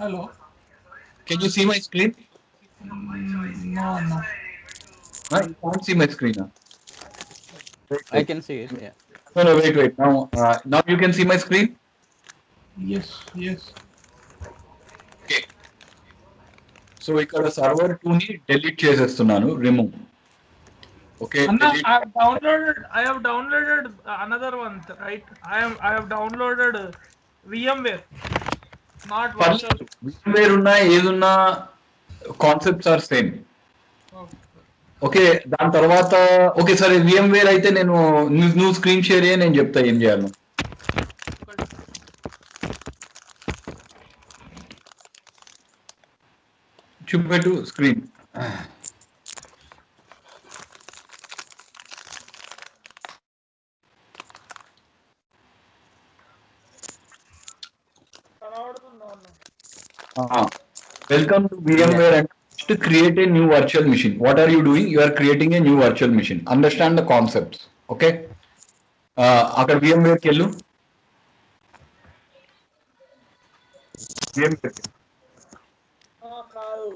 Hello. Can you see my screen? No, no. You can't see my screen. Wait, I wait. can see it. Yeah. No, no, wait, wait. Now you can see my screen. Yes, yes. Okay. So ఇక్కడ server 2 ని delete చేసేస్తున్నాను. Remove. Okay, Anna, delete. I have downloaded. I have downloaded another one, right? I have downloaded VMware, not virtual. పర్లేదు. VMware ఉన్నా ఏదున్నా concepts are same. Okay. Okay, దాని తర్వాత okay సరే VMware అయితే నేను నువ్వు స్క్రీన్ షేర్ అయ్యి నేను చెప్తా ఏం చేయాలి. చూపెట్టు screen. Welcome to Yeah. VMware and to create a new virtual machine. What are you doing? You are creating a new virtual machine. Understand the concepts. Okay. అక్కడ VMware కి వెళ్ళు. VMware కి. కాదు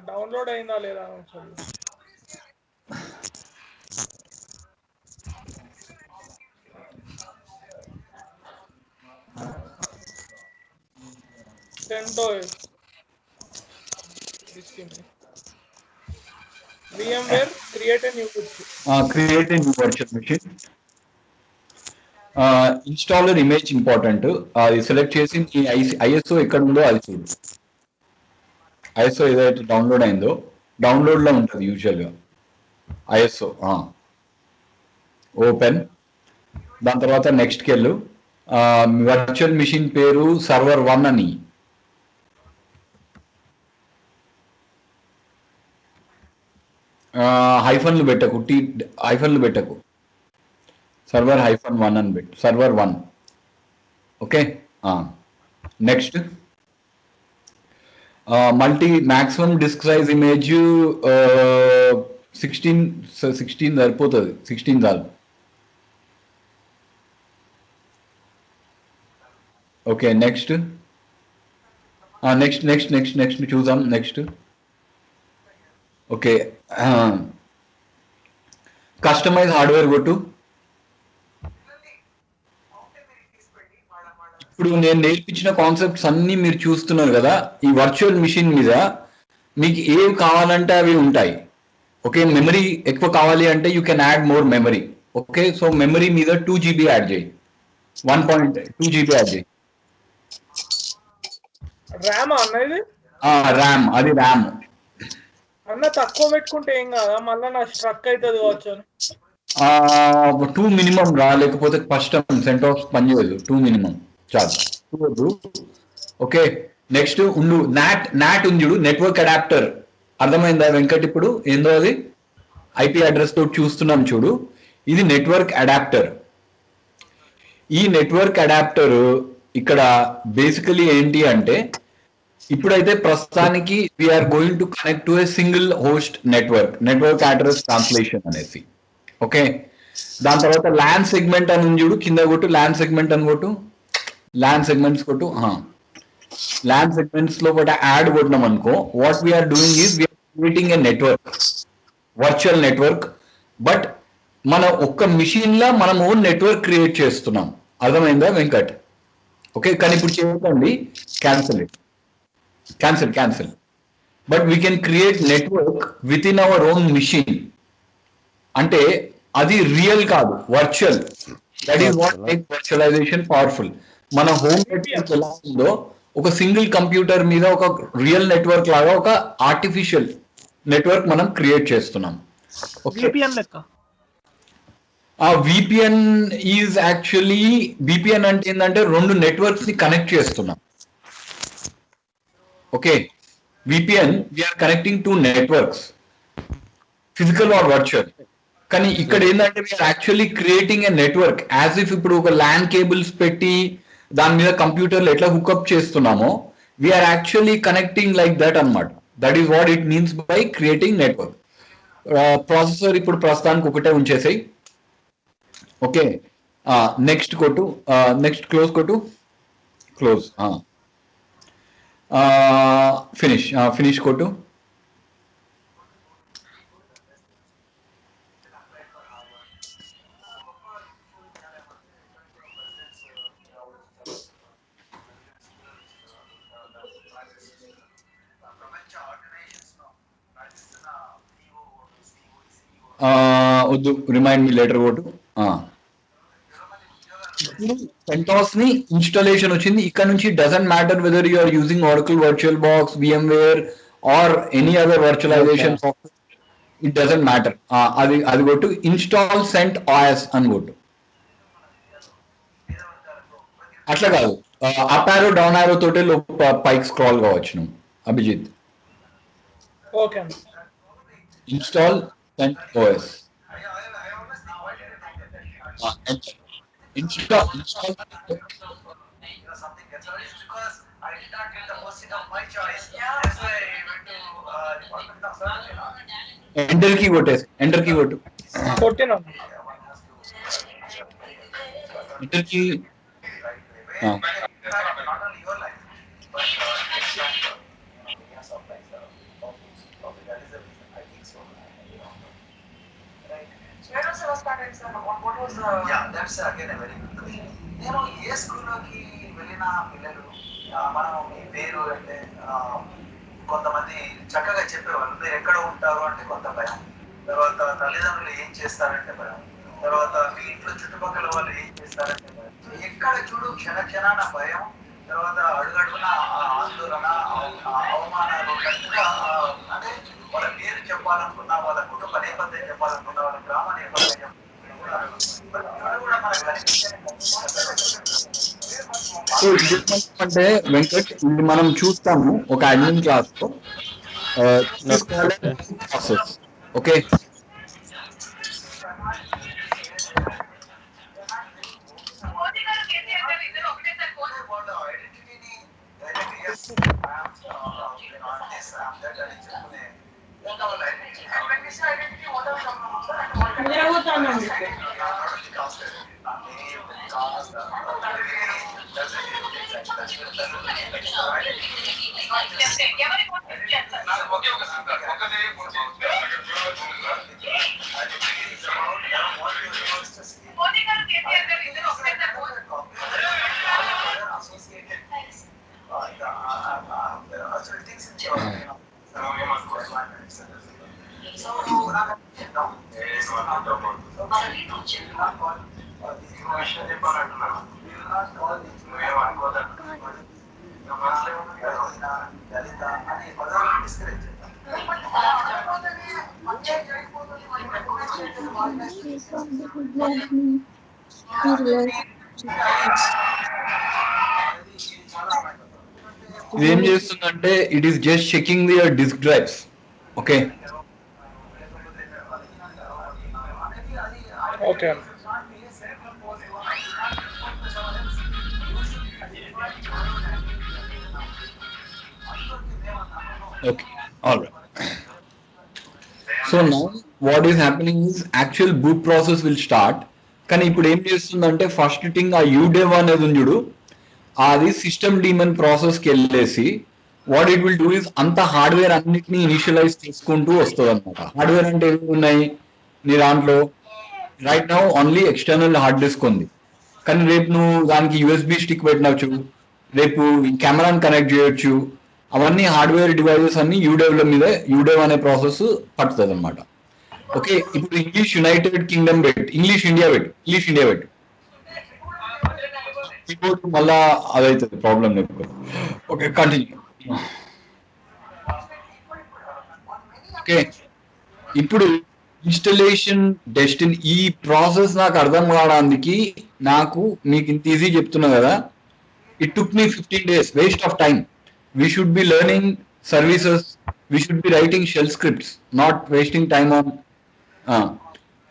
డౌన్లోడ్ అయిందా లేదా CentOS. VMware create a new Create a new virtual machine. Installer image important. అది select చేసి ఈ ఐఎస్ఓ ఎక్కడ ఉందో అది చూడు. ఐఎస్ఓ ఏదైతే డౌన్లోడ్ అయిందో డౌన్లోడ్ లో ఉంటుంది యూజువల్గా ఐఎస్ఓ. ఓపెన్. దాని తర్వాత నెక్స్ట్కి వెళ్ళు. వర్చువల్ మిషన్ పేరు సర్వర్ 1 అని. హైఫన్లు పెట్టకు, హైఫన్లు పెట్టకు. సర్వర్ -1 అని పెట్టు. Server 1. Okay. Next multi maximum disk size image 16 సరిపోతుంది. 16 చాలు. Okay. Next next next next next చూద్దాం. Next okay. కస్టమైజ్ హార్డ్వేర్ కొట్టు. ఇప్పుడు నేను నేర్పించిన కాన్సెప్ట్స్ అన్ని మీరు చూస్తున్నారు కదా. ఈ వర్చువల్ మిషన్ మీద మీకు ఏవి కావాలంటే అవి ఉంటాయి. ఓకే. మెమరీ ఎక్కువ కావాలి అంటే you can add more memory. Okay. So memory మీద 2 GB యాడ్ చేయి. 1.2 GB యాడ్ చేయి. ర్యామ్ అన్న ఇది ర్యామ్. అది ర్యామ్ అన్న తక్కువ పెట్టుకుంటే ఏం కాదా, మళ్ళీ నా స్ట్రక్ అవుతుంది కావచ్చు అని. 2 మినిమం రా, లేకపోతే కష్టం. సెంటాఫ్ పనిచేయదు. 2 మినిమం చాలు. 2. ఓకే. నెక్స్ట్ ఉండు. నాట్ ఉంది చూడు, నెట్వర్క్ అడాప్టర్. అర్థమైందా వెంకట్? ఇప్పుడు ఏందో అది ఐపీ అడ్రస్ తోటి చూస్తున్నాం చూడు. ఇది నెట్వర్క్ అడాప్టర్. ఈ నెట్వర్క్ అడాప్టర్ ఇక్కడ బేసికలీ ఏంటి అంటే ఇప్పుడైతే ప్రస్తుతానికి we are going to connect to a single host network address translation అనేసి. ఓకే. దాని తర్వాత ల్యాన్ సెగ్మెంట్ అని ఉంది చూడు, కింద కొట్టు. ల్యాన్ సెగ్మెంట్ అని కొట్టు. ల్యాన్ సెగ్మెంట్స్ కొట్టు. ల్యాన్ సెగ్మెంట్స్ లో కూడా యాడ్ కొట్టినాం అనుకో, what we are doing is we are creating a network, virtual network. But మన ఒక్క మిషన్ లా మనం ఓన్ నెట్వర్క్ క్రియేట్ చేస్తున్నాం. అర్థమైందా వెంకట్? ఓకే. కానీ ఇప్పుడు చేయకండి, cancel. But we can create network within our own machine. అంటే అది రియల్ కాదు, virtual. That is what make virtualization powerful. మన హోమ్ నెట్వర్క్ ఎలా ఉందో ఒక సింగిల్ కంప్యూటర్ మీద ఒక రియల్ నెట్వర్క్ లాగా ఒక ఆర్టిఫిషియల్ నెట్వర్క్ మనం క్రియేట్ చేస్తున్నాం. విపిఎన్ ఈజ్ యాక్చువల్లీ, విపిఎన్ అంటే ఏంటంటే 2 నెట్వర్క్స్ ని కనెక్ట్ చేస్తున్నాం. Okay. VPN we are connecting 2 networks, physical or virtual. కానీ ఇక్కడ ఏంటంటే we are actually creating a network as if ఇప్పుడు ఒక ల్యాన్ కేబుల్స్ పెట్టి దాని మీద కంప్యూటర్లు ఎట్లా హుక్అప్ చేస్తున్నామో we are actually connecting like that అనమాట. That is what it means by creating network. Processor ఇప్పుడు ప్రస్తుతానికి ఒకటే ఉంచేసాయి. ఓకే. నెక్స్ట్ కొట్టు. నెక్స్ట్ క్లోజ్ కొట్టు. క్లోజ్. ఫినిష్ కొట్టు. వద్దు, రిమైండ్ మీ లేటర్ కొట్టు. CentOS ని ఇన్స్టాలేషన్ వచ్చింది. ఇక్కడ నుంచి doesn't matter whether you are using Oracle virtual box, VMware or any other virtualization software, it doesn't matter. అది కొట్టు, ఇన్స్టాల్ CentOS అని కొట్టు. అట్లా కాదు, అప్ ఆరో డౌన్ ఆరో తోటే పైకి స్క్రాల్ కావచ్చు నువ్వు అభిజిత్. ఓకే అండి. Install CentOS. Install. Enter key కొట్టేసి, ఎంటర్ కీ కొట్టు. కొట్టినా. Enter key. నేను ఏ స్కూల్లోకి వెళ్ళిన పిల్లలు మనం మీ పేరు అంటే కొంతమంది చక్కగా చెప్పేవాళ్ళు. మీరు ఎక్కడ ఉంటారు అంటే కొంత భయం, తర్వాత తల్లిదండ్రులు ఏం చేస్తారంటే భయం, తర్వాత మీ ఇంట్లో చుట్టుపక్కల వాళ్ళు ఏం చేస్తారంటే భయం. ఎక్కడ చూడు క్షణ క్షణాన భయం, తర్వాత అడుగడుగున ఆందోళన, అవమానాలు ఉన్నట్టుగా. అంటే వాళ్ళ పేరు చెప్పాలనుకున్నా, వాళ్ళ కుటుంబ నేపథ్యం చెప్పాలనుకున్నా, వాళ్ళ గ్రామ నేపథ్యం చెప్పాలనుకున్నా కూడా మనకు అంటే వెంకట్, ఇది మనం చూస్తాము ఒక అడ్మిన్ క్లాస్ లో. ఓకే, ఇదేం చేస్తుందంటే it is just checking the disc drives. Okay, okay. Okay, all right. So now what is happening is actual boot process will start. కానీ ఇప్పుడు ఏం చేస్తుందంటే ఫస్ట్ థింగ్ ఆ UDEV అనేది ఉంది చూడు, అది సిస్టమ్ డీమన్ ప్రాసెస్కి వెళ్ళేసి what it will do is అంత హార్డ్వేర్ అన్నిటిని ఇనిషియలైజ్ చేసుకుంటూ వస్తుంది అనమాట. హార్డ్వేర్ అంటే ఏమి ఉన్నాయి నీ దాంట్లో? Right now only external hard disk ఉంది, కానీ రేపు నువ్వు దానికి USB స్టిక్ పెట్టినచ్చు, రేపు కెమెరాని కనెక్ట్ చేయొచ్చు. అవన్నీ హార్డ్వేర్ డివైజెస్ అన్ని UDEV అనే ప్రాసెస్ పడుతుంది అనమాట. ఓకే, ఇప్పుడు ఇంగ్లీష్ యునైటెడ్ కింగ్డమ్ పెట్టు, ఇంగ్లీష్ ఇండియా పెట్టు. కీబోర్డ్ మళ్ళా అదైతుంది ప్రాబ్లం లేకపోతే. Okay, continue. ఓకే, ఇప్పుడు ఇన్స్టలేషన్ డెస్టినీ ఈ ప్రాసెస్ నాకు అర్థం కావడానికి మీకు ఇంత ఈజీ చెప్తున్నా కదా. It took me 15 days, waste of time. We should be learning services, we should be writing shell scripts, not wasting time on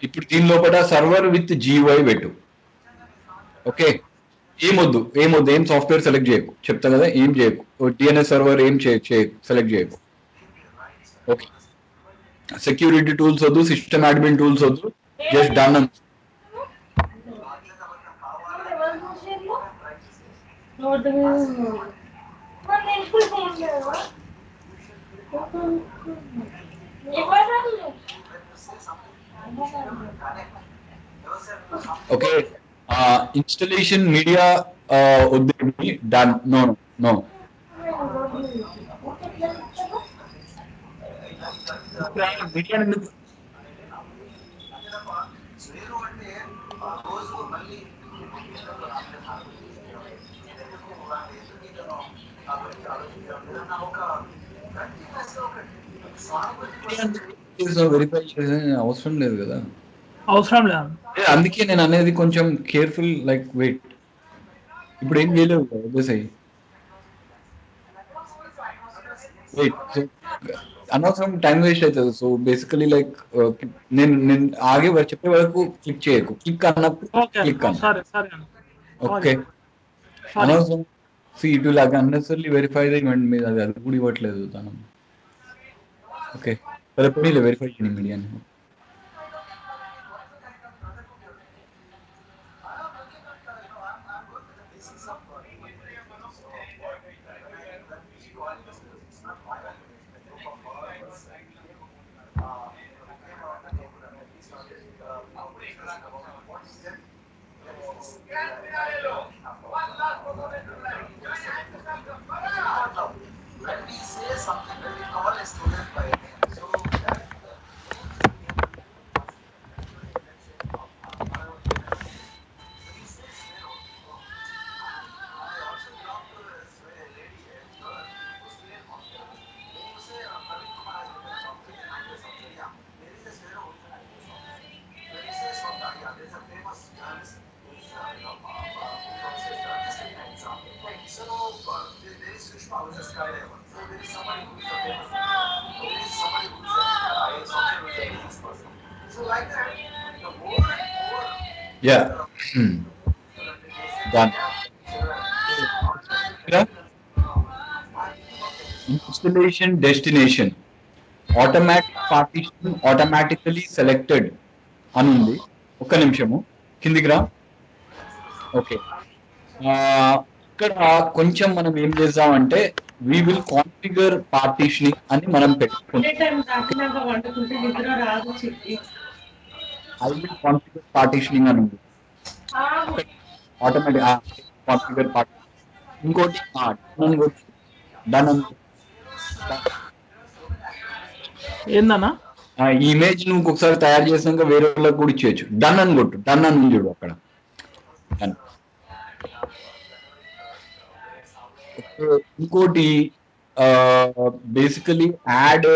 ఇప్పుడు దీని లోపల సర్వర్ విత్ GUI పెట్టు. ఓకే, ఏమొద్దు, ఏం సాఫ్ట్వేర్ సెలెక్ట్ చేయకు, చెప్తా కదా, ఏం చేయకు. DNS సర్వర్ ఏం సెలెక్ట్ చేయకు. ఓకే, సెక్యూరిటీ టూల్స్ వద్దు, సిస్టమ్ అడ్మిన్ టూల్స్ వద్దు, just done. Okay. Installation media వద్దండి. Done. No, no, no. Media ఎందుకు? వేరు అంటే రోజు మళ్ళీ ఒక కంటిన్యూస్ ఒక వెరిఫై చేసే అవసరం లేదు కదా. అవసరం లేదు. అందుకే నేను అనేది కొంచెం కేర్ఫుల్, లైక్ వెయిట్. ఇప్పుడు ఏం చేయలేవు కదా, వదిలేసాయి. వెయిట్, సో అనవసరం టైం వేస్ట్ అవుతుంది. సో బేసికలీ లైక్ నేను నేను ఆగే చెప్పే వరకు క్లిక్ చేయకు. క్లిక్ అన్నప్పుడు క్లిక్ అన్న. ఓకే, అనవసరం ఇటు లాగా అన్నెసర్లీ వెరిఫై ఈవెంట్ మీద అది కూడా ఇవ్వట్లేదు తను. ఓకే, పదపడి వెరిఫై చేయండి మీడియాని. Yeah. Done. Installation destination. Automatic partition automatically selected అని ఉంది. ఒక్క నిమిషము కిందికి రా. ఓకే, ఇక్కడ కొంచెం మనం ఏం చేద్దామంటే we will configure partitioning అని మనం పెట్టుకుంటాం. I will configure partitioning అని ఉంది. Automatic configure partitioning. ఇంకోటి డన్ అని ఏందన్నా, ఈ ఇమేజ్ నువ్వు ఒకసారి తయారు చేసినాక వేరే వాళ్ళకి కూడా ఇచ్చేయచ్చు. డన్ అని కొట్టు. డన్ అని చూడు అక్కడ. డన్. ఇంకోటి బేసికలీ యాడ్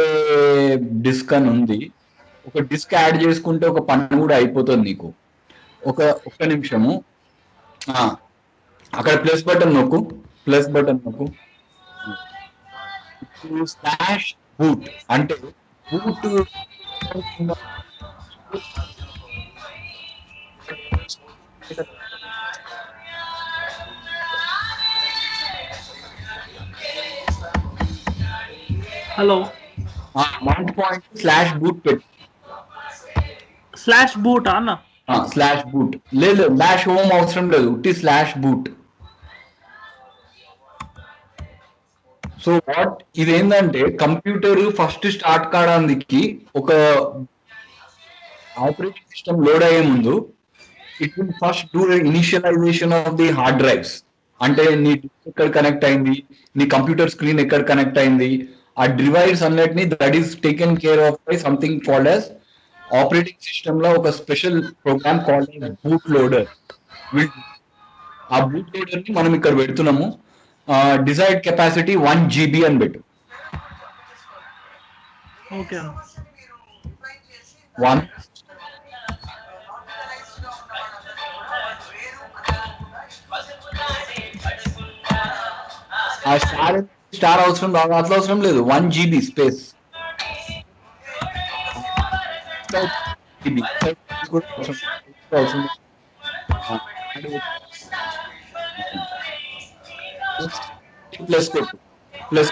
డిస్క్ అని ఉంది. ఒక డిస్క్ యాడ్ చేసుకుంటే ఒక పని కూడా అయిపోతుంది నీకు. ఒక్క నిమిషము, అక్కడ ప్లస్ బటన్ నొక్కు. ప్లస్ బటన్ నొక్కు. స్లాష్ బూట్ అంటే boot hello mount point slash boot పెట్టు. స్లాష్ బూట్ అన్న. స్లాష్ బూట్ లేదు, డాష్ హోమ్ అవసరం లేదు, ఉట్టి స్లాష్ బూట్. సో వాట్ ఇదేంటంటే కంప్యూటర్ ఫస్ట్ స్టార్ట్ కావడానికి ఒక ఆపరేటింగ్ సిస్టమ్ లోడ్ అయ్యే ముందు it will first do initialization of the hard drives. అంటే నీ డిస్క్ ఎక్కడ కనెక్ట్ అయింది, నీ కంప్యూటర్ స్క్రీన్ ఎక్కడ కనెక్ట్ అయింది, ఆ డివైస్ అన్నిటిని that is taken care of by something called as operating system లో ఒక special program called boot loader. ఆ బూట్ లోడర్ ని మనం ఇక్కడ పెడుతున్నాము. డిజైర్డ్ కెపాసిటీ 1 GB అని పెట్టు. ఓకే, 1 స్టార్ అవసరం రాదు, అట్లా అవసరం లేదు. 1 GB space. Plus plus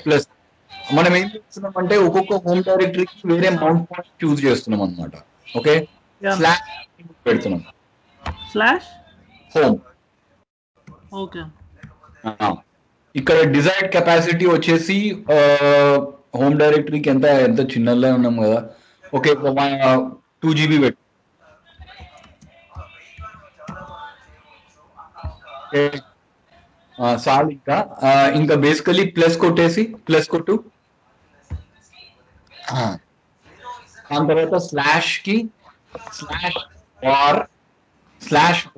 plus మనం ఏం చేస్తున్నాం అంటే ఒక్కొక్క హోమ్ డైరెక్టరీకి వేరే మౌంట్ పాయింట్ చూస్ చేస్తున్నాం అనమాట. ఓకే, స్లాష్ పెడుతున్నాం. Slash home. ఓకే, ఇక్కడ డిజైర్డ్ కెపాసిటీ వచ్చేసి హోమ్ డైరెక్టరీకి ఎంత ఎంత చిన్నలే ఉన్నాం కదా. ఓకే 2 GB పెట్టు. చాలు ఇంకా ఇంకా బేసికలీ ప్లస్ కొట్టేసి ప్లస్ కొట్టు. దాని తర్వాత స్లాష్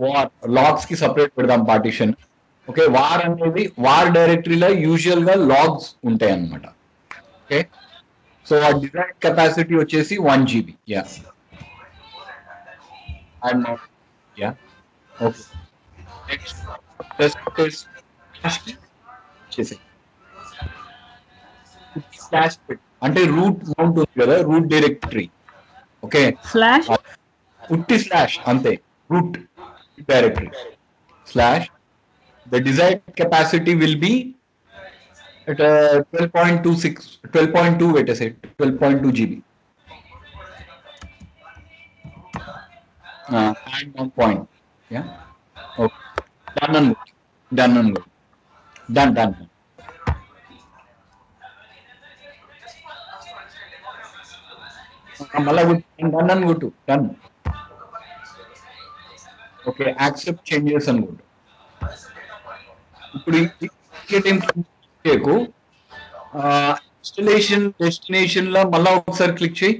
వార్ లాగ్స్ కి సపరేట్ పెడదాం పార్టిషన్. ఓకే, వార్ అనేది వార్ డైరెక్టరీలో యూజువల్ గా లాగ్స్ ఉంటాయి అన్నమాట. ఓకే, సో ఆ డిజైర్డ్ కెపాసిటీ వచ్చేసి 1 GB. And okay, next plus చేసి స్లాష్ అంటే రూట్ మౌంట్ ఉంది కదా, రూట్ డైరెక్టరీ. ఓకే, స్లాష్ ఉట్టి స్లాష్ అంతే, root directory slash the desired capacity will be at 12.2 wait a sec 12.2 GB. And 1 point. Yeah, okay, done. మళ్ళా done కొట్టు. Done. Okay, accept changes అని కొట్టు. ఇప్పుడు ఇన్స్టలేషన్ డెస్టినేషన్ లో మళ్ళా ఒకసారి క్లిక్ చేయి.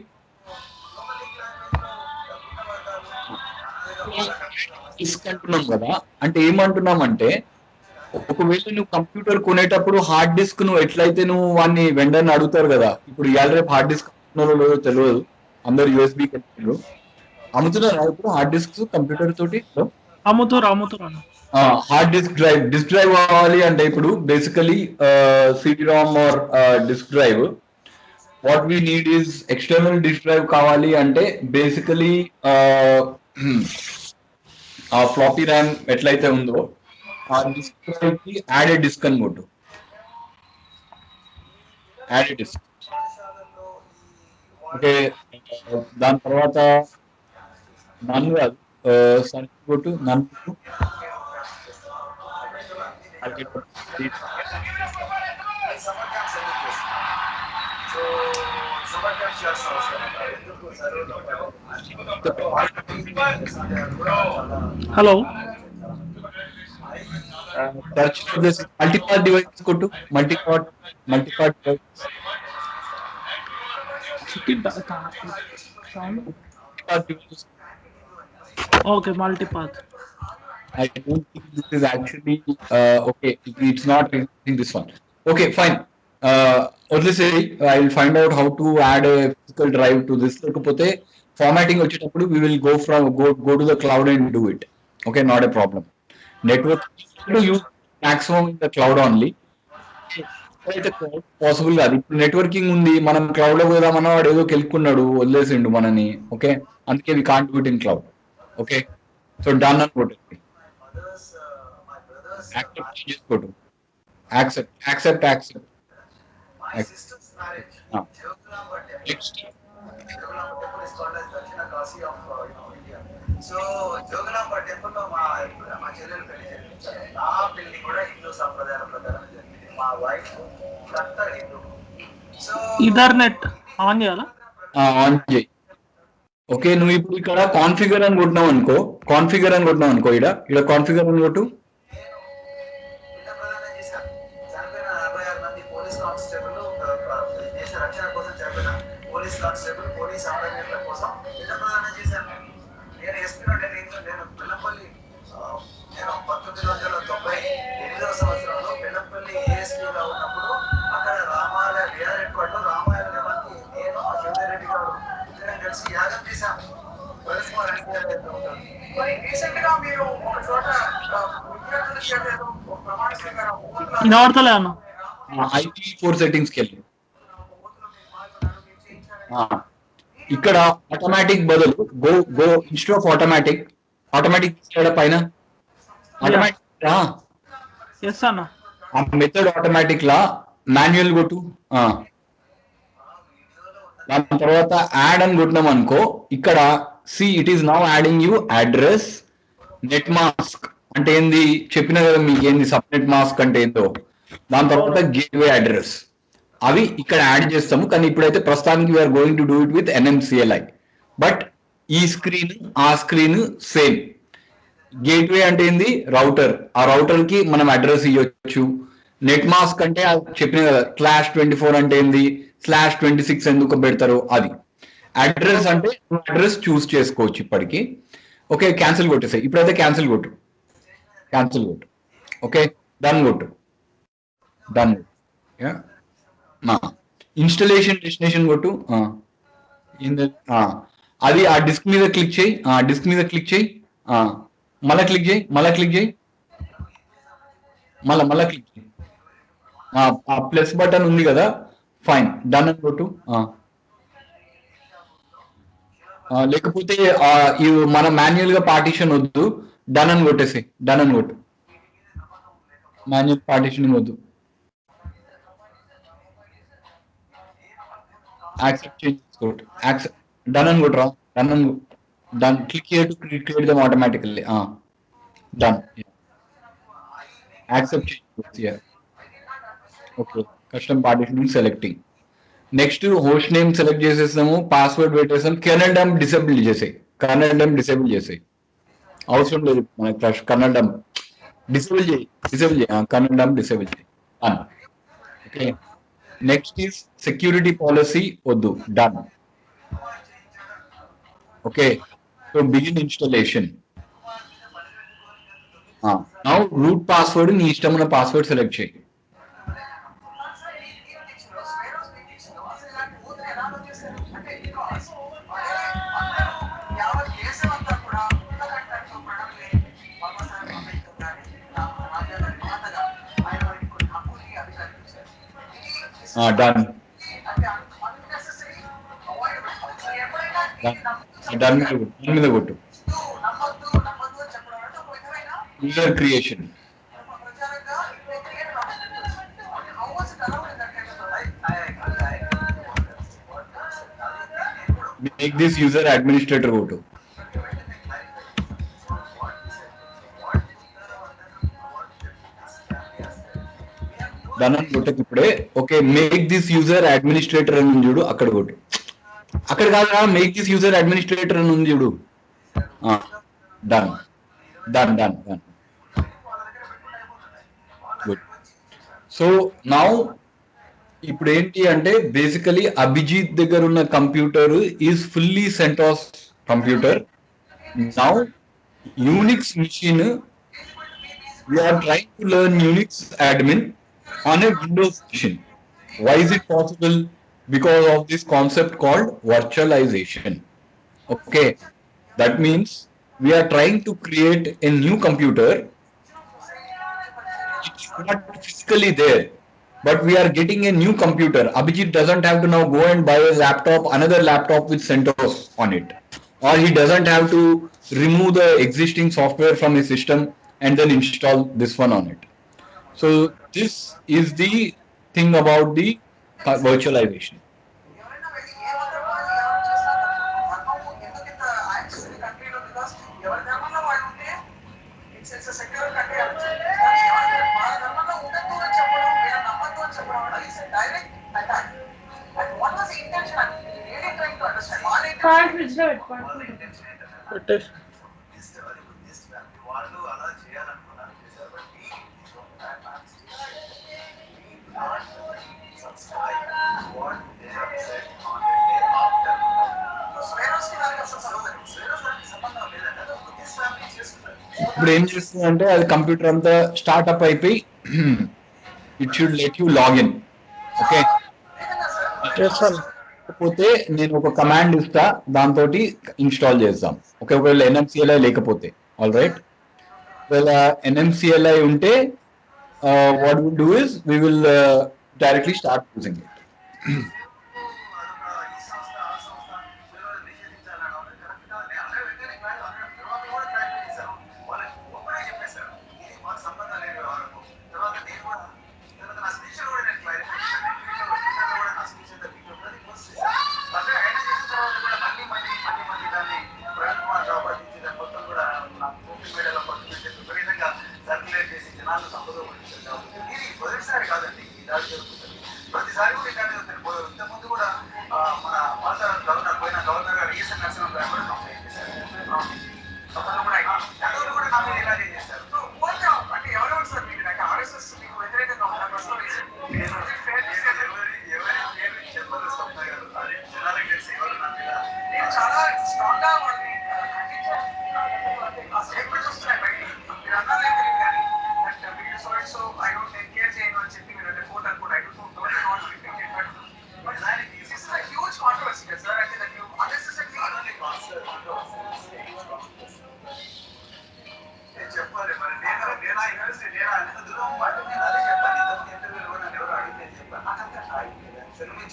డిస్క్ అంటున్నాం కదా, అంటే ఏమంటున్నామంటే ఒకవేళ నువ్వు కంప్యూటర్ కొనేటప్పుడు హార్డ్ డిస్క్ నువ్వు ఎట్లయితే నువ్వు వాడిని వెండర్ని అడుగుతారు కదా, ఇప్పుడు ఇవాళ రేపు హార్డ్ డిస్క్ అమ్ముతున్నారో తెలియదు, అందరు యూఎస్బి కంపెనీలు అమ్ముతున్నారు ఇప్పుడు హార్డ్ డిస్క్ కంప్యూటర్ తోటి. అమ్ముతారు. హార్డ్ డిస్క్ డ్రైవ్ కావాలి అంటే ఇప్పుడు basically CD ROM or disk drive. What we need is external disk drive కావాలి అంటే బేసికలీ ఆ ఫ్లాపీ ర్యామ్ ఎట్లయితే ఉందో ఆ డిస్క్ డ్రైవ్ కి యాడ్ ఏ డిస్క్ అని కొట్టు. Add a disc. ఓకే, దాని తర్వాత నన్ను కాదు సర్చ్ కొట్టు. నన్ను హలో, సెర్చ్ మల్టీపార్ట్ డివైస్ కొట్టు. Multipart device. Okay, multipath. I don't think this is actually okay. It's not using this one. Okay, fine. Obviously, I'll find out how to add a physical drive to this. Leకపోతే formatting వచ్చేటప్పుడు we will go to the cloud and do it. Okay, not a problem. Network to use maximum in the cloud only. అయితే possible కాదు. ఇప్పుడు networking ఉంది, మనం cloud లో పోదామన్నా వాడు ఏదో కెలుక్కున్నాడు, వదిలేసిండు మనని. ఓకే, అందుకే we can't do it in cloud. Okay, so done అని కొట్టండి. యాక్సెప్ట్ చేసుకోడు. Accept next. So Jogulamba temple లో మా చెల్లెలు పెళ్లి జరిపించారు. ఆ పెళ్లి కూడా హిందూ సంప్రదాయాల ప్రకారం జరిగింది. మా wife cutter Hindu. So Ethernet on చేయాలా? ఆన్ చేయి. ఓకే, నువ్వు ఇప్పుడు ఇక్కడ కాన్ఫిగర్ అని కొట్టినావు అనుకో, ఇక్కడ కాన్ఫిగర్ అని కొట్టు. పోలీస్ ఆందోళనల కోసం యుద్ధ ప్రదానం చేశాను. నేను ఎస్పీ నుండి నేను బెల్లంపల్లి 1998వ సంవత్సరంలో బెల్లంపల్లి ఏఎస్పీగా ఉన్నప్పుడు అక్కడ రామాలయ బిఆర్ హెడ్ క్వార్టర్ రామాలయ లెవెల్కి నేను శివరెడ్డి గారు ఇద్దరం కలిసి యాగం చేశాను. మరి రీసెంట్ గా మీరు ఒక చోట ప్రమాణ స్వీకారం IP4 సెట్టింగ్స్కి వెళ్ళి ఇక్కడ ఆటోమేటిక్ బదులు గో ఇన్స్టెడ్ ఆఫ్ ఆటోమేటిక్ పైన ఆటోమేటిక్ ఆ మెథడ్ ఆటోమేటిక్ లా మాన్యువల్ కొట్టు. దాని తర్వాత యాడ్ అని కొట్టినాం అనుకో, ఇక్కడ see it is now adding you address net mask అంటే ఏంది చెప్పిన కదా మీకు, ఏంది సబ్నెట్ మాస్క్ అంటే ఏందో. దాని తర్వాత గేట్వే అడ్రస్, అవి ఇక్కడ యాడ్ చేస్తాము. కానీ ఇప్పుడైతే ప్రస్తుతానికి we are going to do it with NMCLI. But ఈ స్క్రీన్ ఆ స్క్రీన్ సేమ్. గేట్వే అంటే ఏంది? రౌటర్. ఆ రౌటర్ కి మనం అడ్రస్ ఇవ్వచ్చు. నెట్ మాస్క్ అంటే చెప్పిన కదా, /24 అంటే ఏంది, /26 ఎందుకు పెడతారు అది. అడ్రస్ అంటే అడ్రస్ చూస్ చేసుకోవచ్చు ఇప్పటికి. ఓకే, క్యాన్సిల్ కొట్టేసాయి. ఇప్పుడైతే క్యాన్సిల్ కొట్టు, క్యాన్సిల్ కొట్టు. ఓకే, డన్ కొట్టు, డన్. ఇన్స్టలేషన్ డెస్టినేషన్ కొట్టు. అది ఆ డిస్క్ మీద క్లిక్ చేయి, డిస్క్ మీద క్లిక్ చేయి, మళ్ళా క్లిక్ చేయి, మళ్ళా క్లిక్ చేయి, మళ్ళా క్లిక్ చేయి. ఆ ప్లస్ బటన్ ఉంది కదా, ఫైన్, డన్ అని కొట్టు. లేకపోతే మన మాన్యువల్ గా పార్టీషన్ వద్దు, డన్ అని కొట్టేసి, డన్ అని కొట్టు. మాన్యువల్ పార్టీషనింగ్ వద్దు. యాక్సెప్ట్ చేంజ్ కొట్టు, యాక్సెప్ట్, డన్ అని కొట్టురా, డన్ అని, done. Click here to create them automatically. Done. Accept changes here. Okay, custom partitioning selecting. Next host name select చేసేస్తాము, పాస్వర్డ్ పెట్టేస్తాం. కెర్నల్ డంప్ డిసేబుల్ చేసాయి, kernel dump disable చేసాయి, అవసరం లేదు మనకి. కెర్నల్ డంప్ డిసేబుల్ చేయి, డిసేబుల్ చేయి, కెర్నల్ డంప్ డిసేబుల్ చేయి. Okay, next is security policy వద్దు, done. Okay, so begin installation. Now root password నీ ఇష్టమైన పాస్వర్డ్ సెలెక్ట్ చేయి. డన్, డన్ మీద కొట్టు. User creation. Make this user administrator కొట్టు. డన్ అని కొట్టకు ఇప్పుడే. Okay, make this user administrator అని ఉంది చూడు, అక్కడ కొట్టు. అక్కడ కాదా, మేక్ దిస్ యూజర్ అడ్మినిస్ట్రేటర్ అని ఉంది చూడు. Done, done, done, done. Good. So now ఇప్పుడు ఏంటి అంటే బేసికలీ అభిజిత్ దగ్గర ఉన్న computer is fully CentOS computer. Now Unix machine, we are trying to learn Unix admin on a Windows machine. Why is it possible? Because of this concept called virtualization. Okay, that means we are trying to create a new computer. It's not physically there, but we are getting a new computer. Abhijit doesn't have to now go and buy a laptop, another laptop with CentOS on it, or he doesn't have to remove the existing software from his system and then install this one on it. So this is the thing about the virtualization. ఇప్పుడు ఏం చేస్తుంది అంటే అది computer అంతా startup అయిపోయి it should let you login. Okay, లేకపోతే నేను ఒక కమాండ్ ఇస్తా, దాంతో ఇన్స్టాల్ చేద్దాం. ఓకే, ఒకవేళ ఎన్ఎంసిఎల్ఐ లేకపోతే, ఆల్ రైట్. ఒకవేళ ఎన్ఎంసిఎల్ఐ ఉంటే what will do is we will directly start using it. Circulate చేసి జనాలు సంపద పట్టించారు. ఇది మొదటిసారి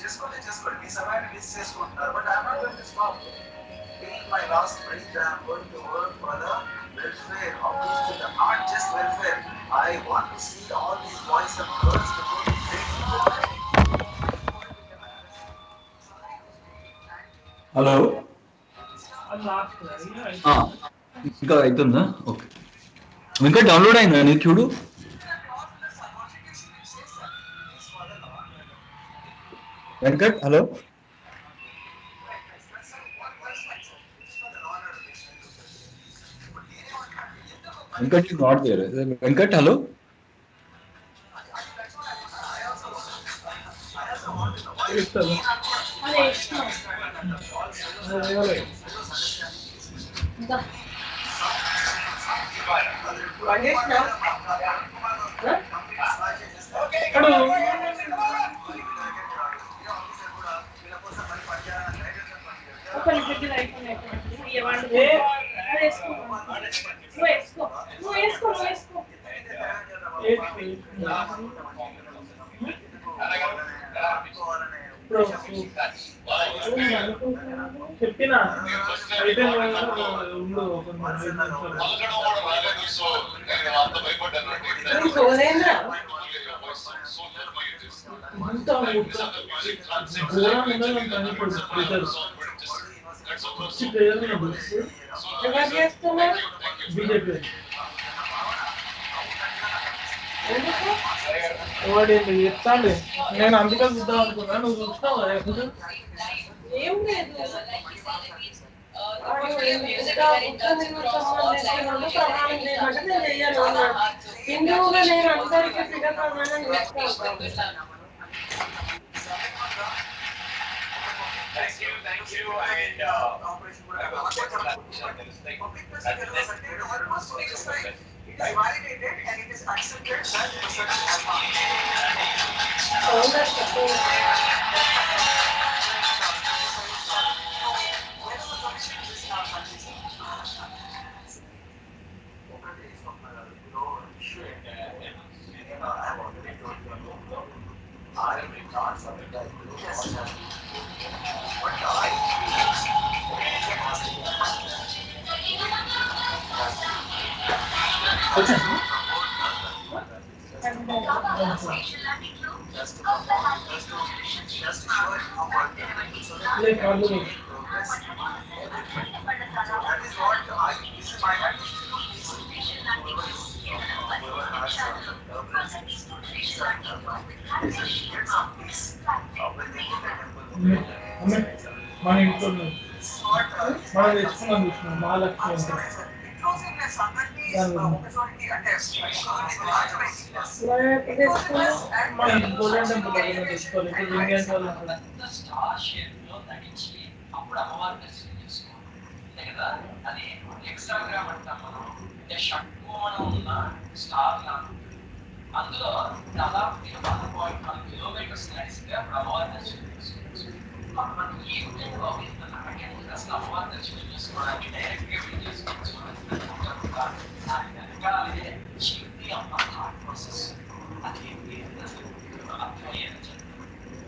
చేసుకోండి మీ సమయాన్ని మిస్ చేసుకుంటున్నారు. But I'm not going to stop. Till my last breath, I am going to work for the welfare of these children, not just welfare. I want to see all these boys and girls to go to training. Hello last ఇంకా అవుతుందా? Okay, ఇంకా download అయిందా నీకు? చూడు Venkat. Hello Venkat is not there. Venkat hello. చెప్పినా అయితే ఉండు BJP వాడు చెప్తాండి. నేను అందుకే చూద్దాం అనుకున్నా, నువ్వు చూస్తావు కదా. ఏం లేదు హిందువుగా నేను అందరికీ పిల్ల ప్రమాణం చేస్తాను. మన ఇంట్లో మనం తెచ్చుకున్నాం, చూసినాం మహాలక్ష్మి అంటే మన గోల్డెన్ టెంపుల్ దగ్గర తెచ్చుకోవాలి. ఇప్పుడు ఇండియన్ వాళ్ళు అప్పుడు అమ్మవారు దర్శనం చేసుకోవాలి కదా. అది ఎక్స్ట్రాగ్రామ్ అంటాం మనం. అంటే షట్కోణం ఉన్న స్టార్ లాగా అందులో దాదాపు 1.4 కిలోమీటర్స్ నడిస్తే అప్పుడు అమ్మవారి దర్శనం చేసుకోవచ్చు. అప్పుడు మనం ఏమిటో అసలు అమ్మవారి దర్శనం చేసుకోవడానికి డైరెక్ట్ గా వెళ్ళి చేసుకోవచ్చు. దాని వెనకాలే శక్తి అమ్మ థాట్ ప్రాసెస్. అదేంటి అర్థమయ్యేది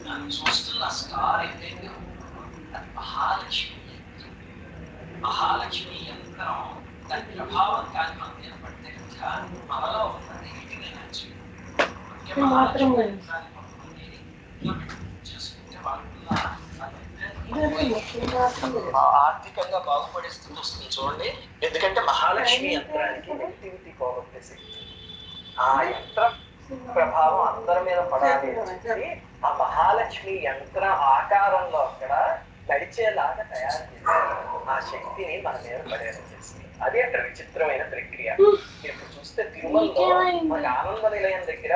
నన్ను చూస్తున్న స్టార్ ఏదైతే అది మహాలక్ష్మి. మహాలక్ష్మి యంత్రం దాని ప్రభావం కానీ మనం ఏర్పడితే కనుక మనలో ఉన్న నెగిటివ్ ఎనర్జీ చేసుకుంటే ఆర్థికంగా బాగుపడే స్థితి వస్తుంది చూడండి. ఎందుకంటే మహాలక్ష్మి యంత్రానికి నెగిటివిటీ పోగొట్టేసి ఆ యంత్రం ప్రభావం అందరి మీద పడాలి అని చెప్పి ఆ మహాలక్ష్మి యంత్ర ఆకారంలో అక్కడ నడిచేలాగా తయారు చేశారు. ఆ శక్తిని మన మీద పడేలా చేసి అది అక్కడ విచిత్రమైన ప్రక్రియ. ఇప్పుడు చూస్తే తిరుమలలో మన ఆనంద నిలయం దగ్గర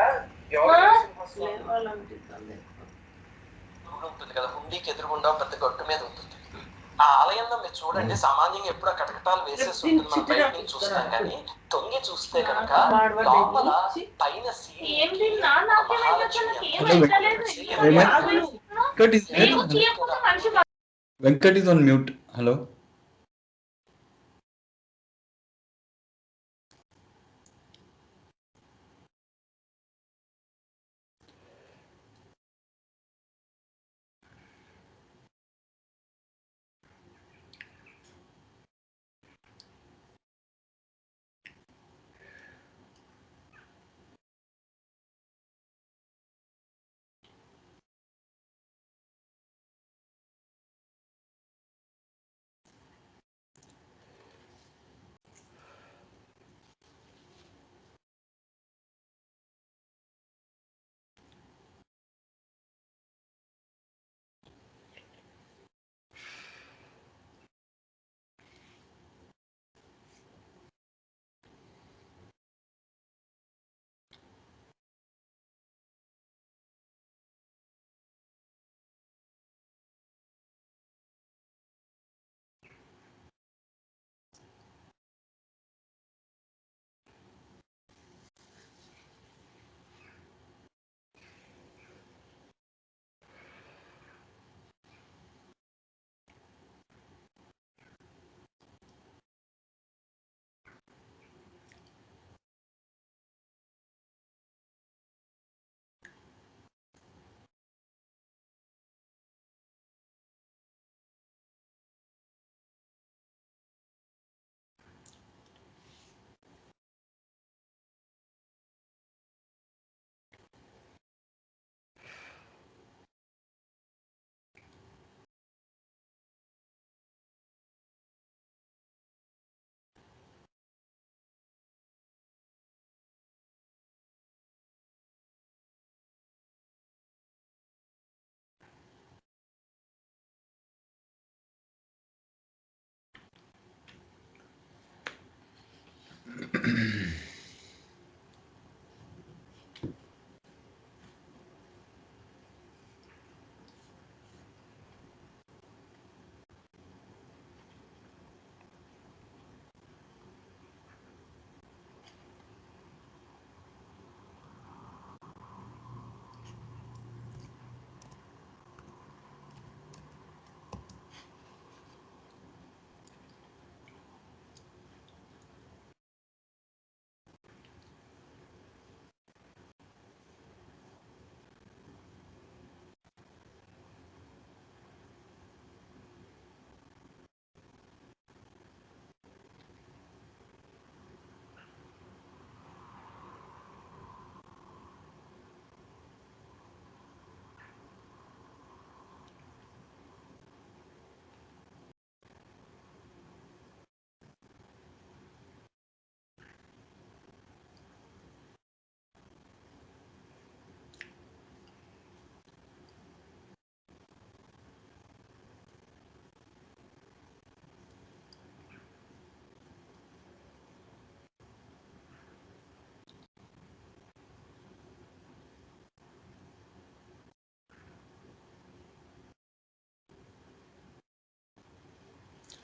ఉంటుంది కదా, హుండీకి ఎదురుగుండా పెద్ద గట్టు మీద ఉంటుంది. ఆ ఆలయంలో మీరు చూడండి, సామాన్యంగా ఎప్పుడు ఆ కటకటాలు వేసేసి ఉంటుంది, మనం బయట నుంచి చూస్తాం. కానీ తొంగి చూస్తే కనుక లోపల పైన Venkat is on mute. Hello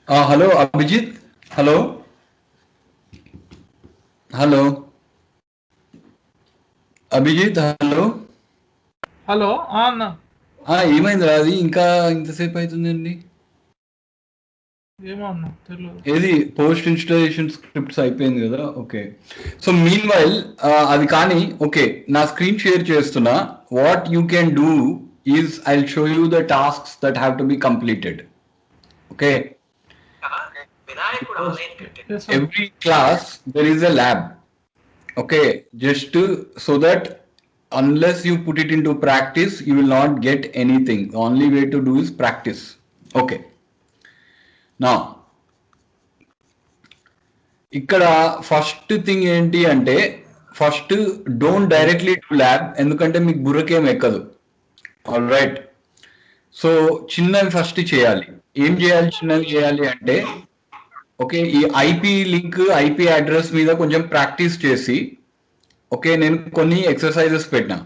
hello Abhijit, hello hello Abhijit, hello. Hello అన్న. ఏమైంది అది ఇంకా ఇంతసేపు అవుతుందండి? ఏమో అన్న తెలియదు. ఏది పోస్ట్ ఇన్స్టాలేషన్ స్క్రిప్ట్స్ అయిపోయింది కదా. ఓకే, సో మీన్ వైల్ అది కానీ ఓకే, నా స్క్రీన్ షేర్ చేస్తున్నా. What you can do is I show you the tasks that have to be completed. Okay, వినాయకుడు ఆలయం కట్టాడు. Yes, sir. every class there is a lab. Okay, just so that unless you put it into practice you will not get anything. The only way to do is practice. Okay, now ఇక్కడ first thing ఏంటి అంటే, first don't directly to lab, ఎందుకంటే మీకు బుర్రకేం ఎక్కదు. All right, so చిన్నవి first చేయాలి. ఏం చేయాలి చిన్నవి చేయాలి అంటే, ఓకే, ఈ ఐపీ లింక్ ఐపీ అడ్రస్ మీద కొంచెం ప్రాక్టీస్ చేసి, ఓకే, నేను కొన్ని ఎక్సర్సైజెస్ పెట్టినా.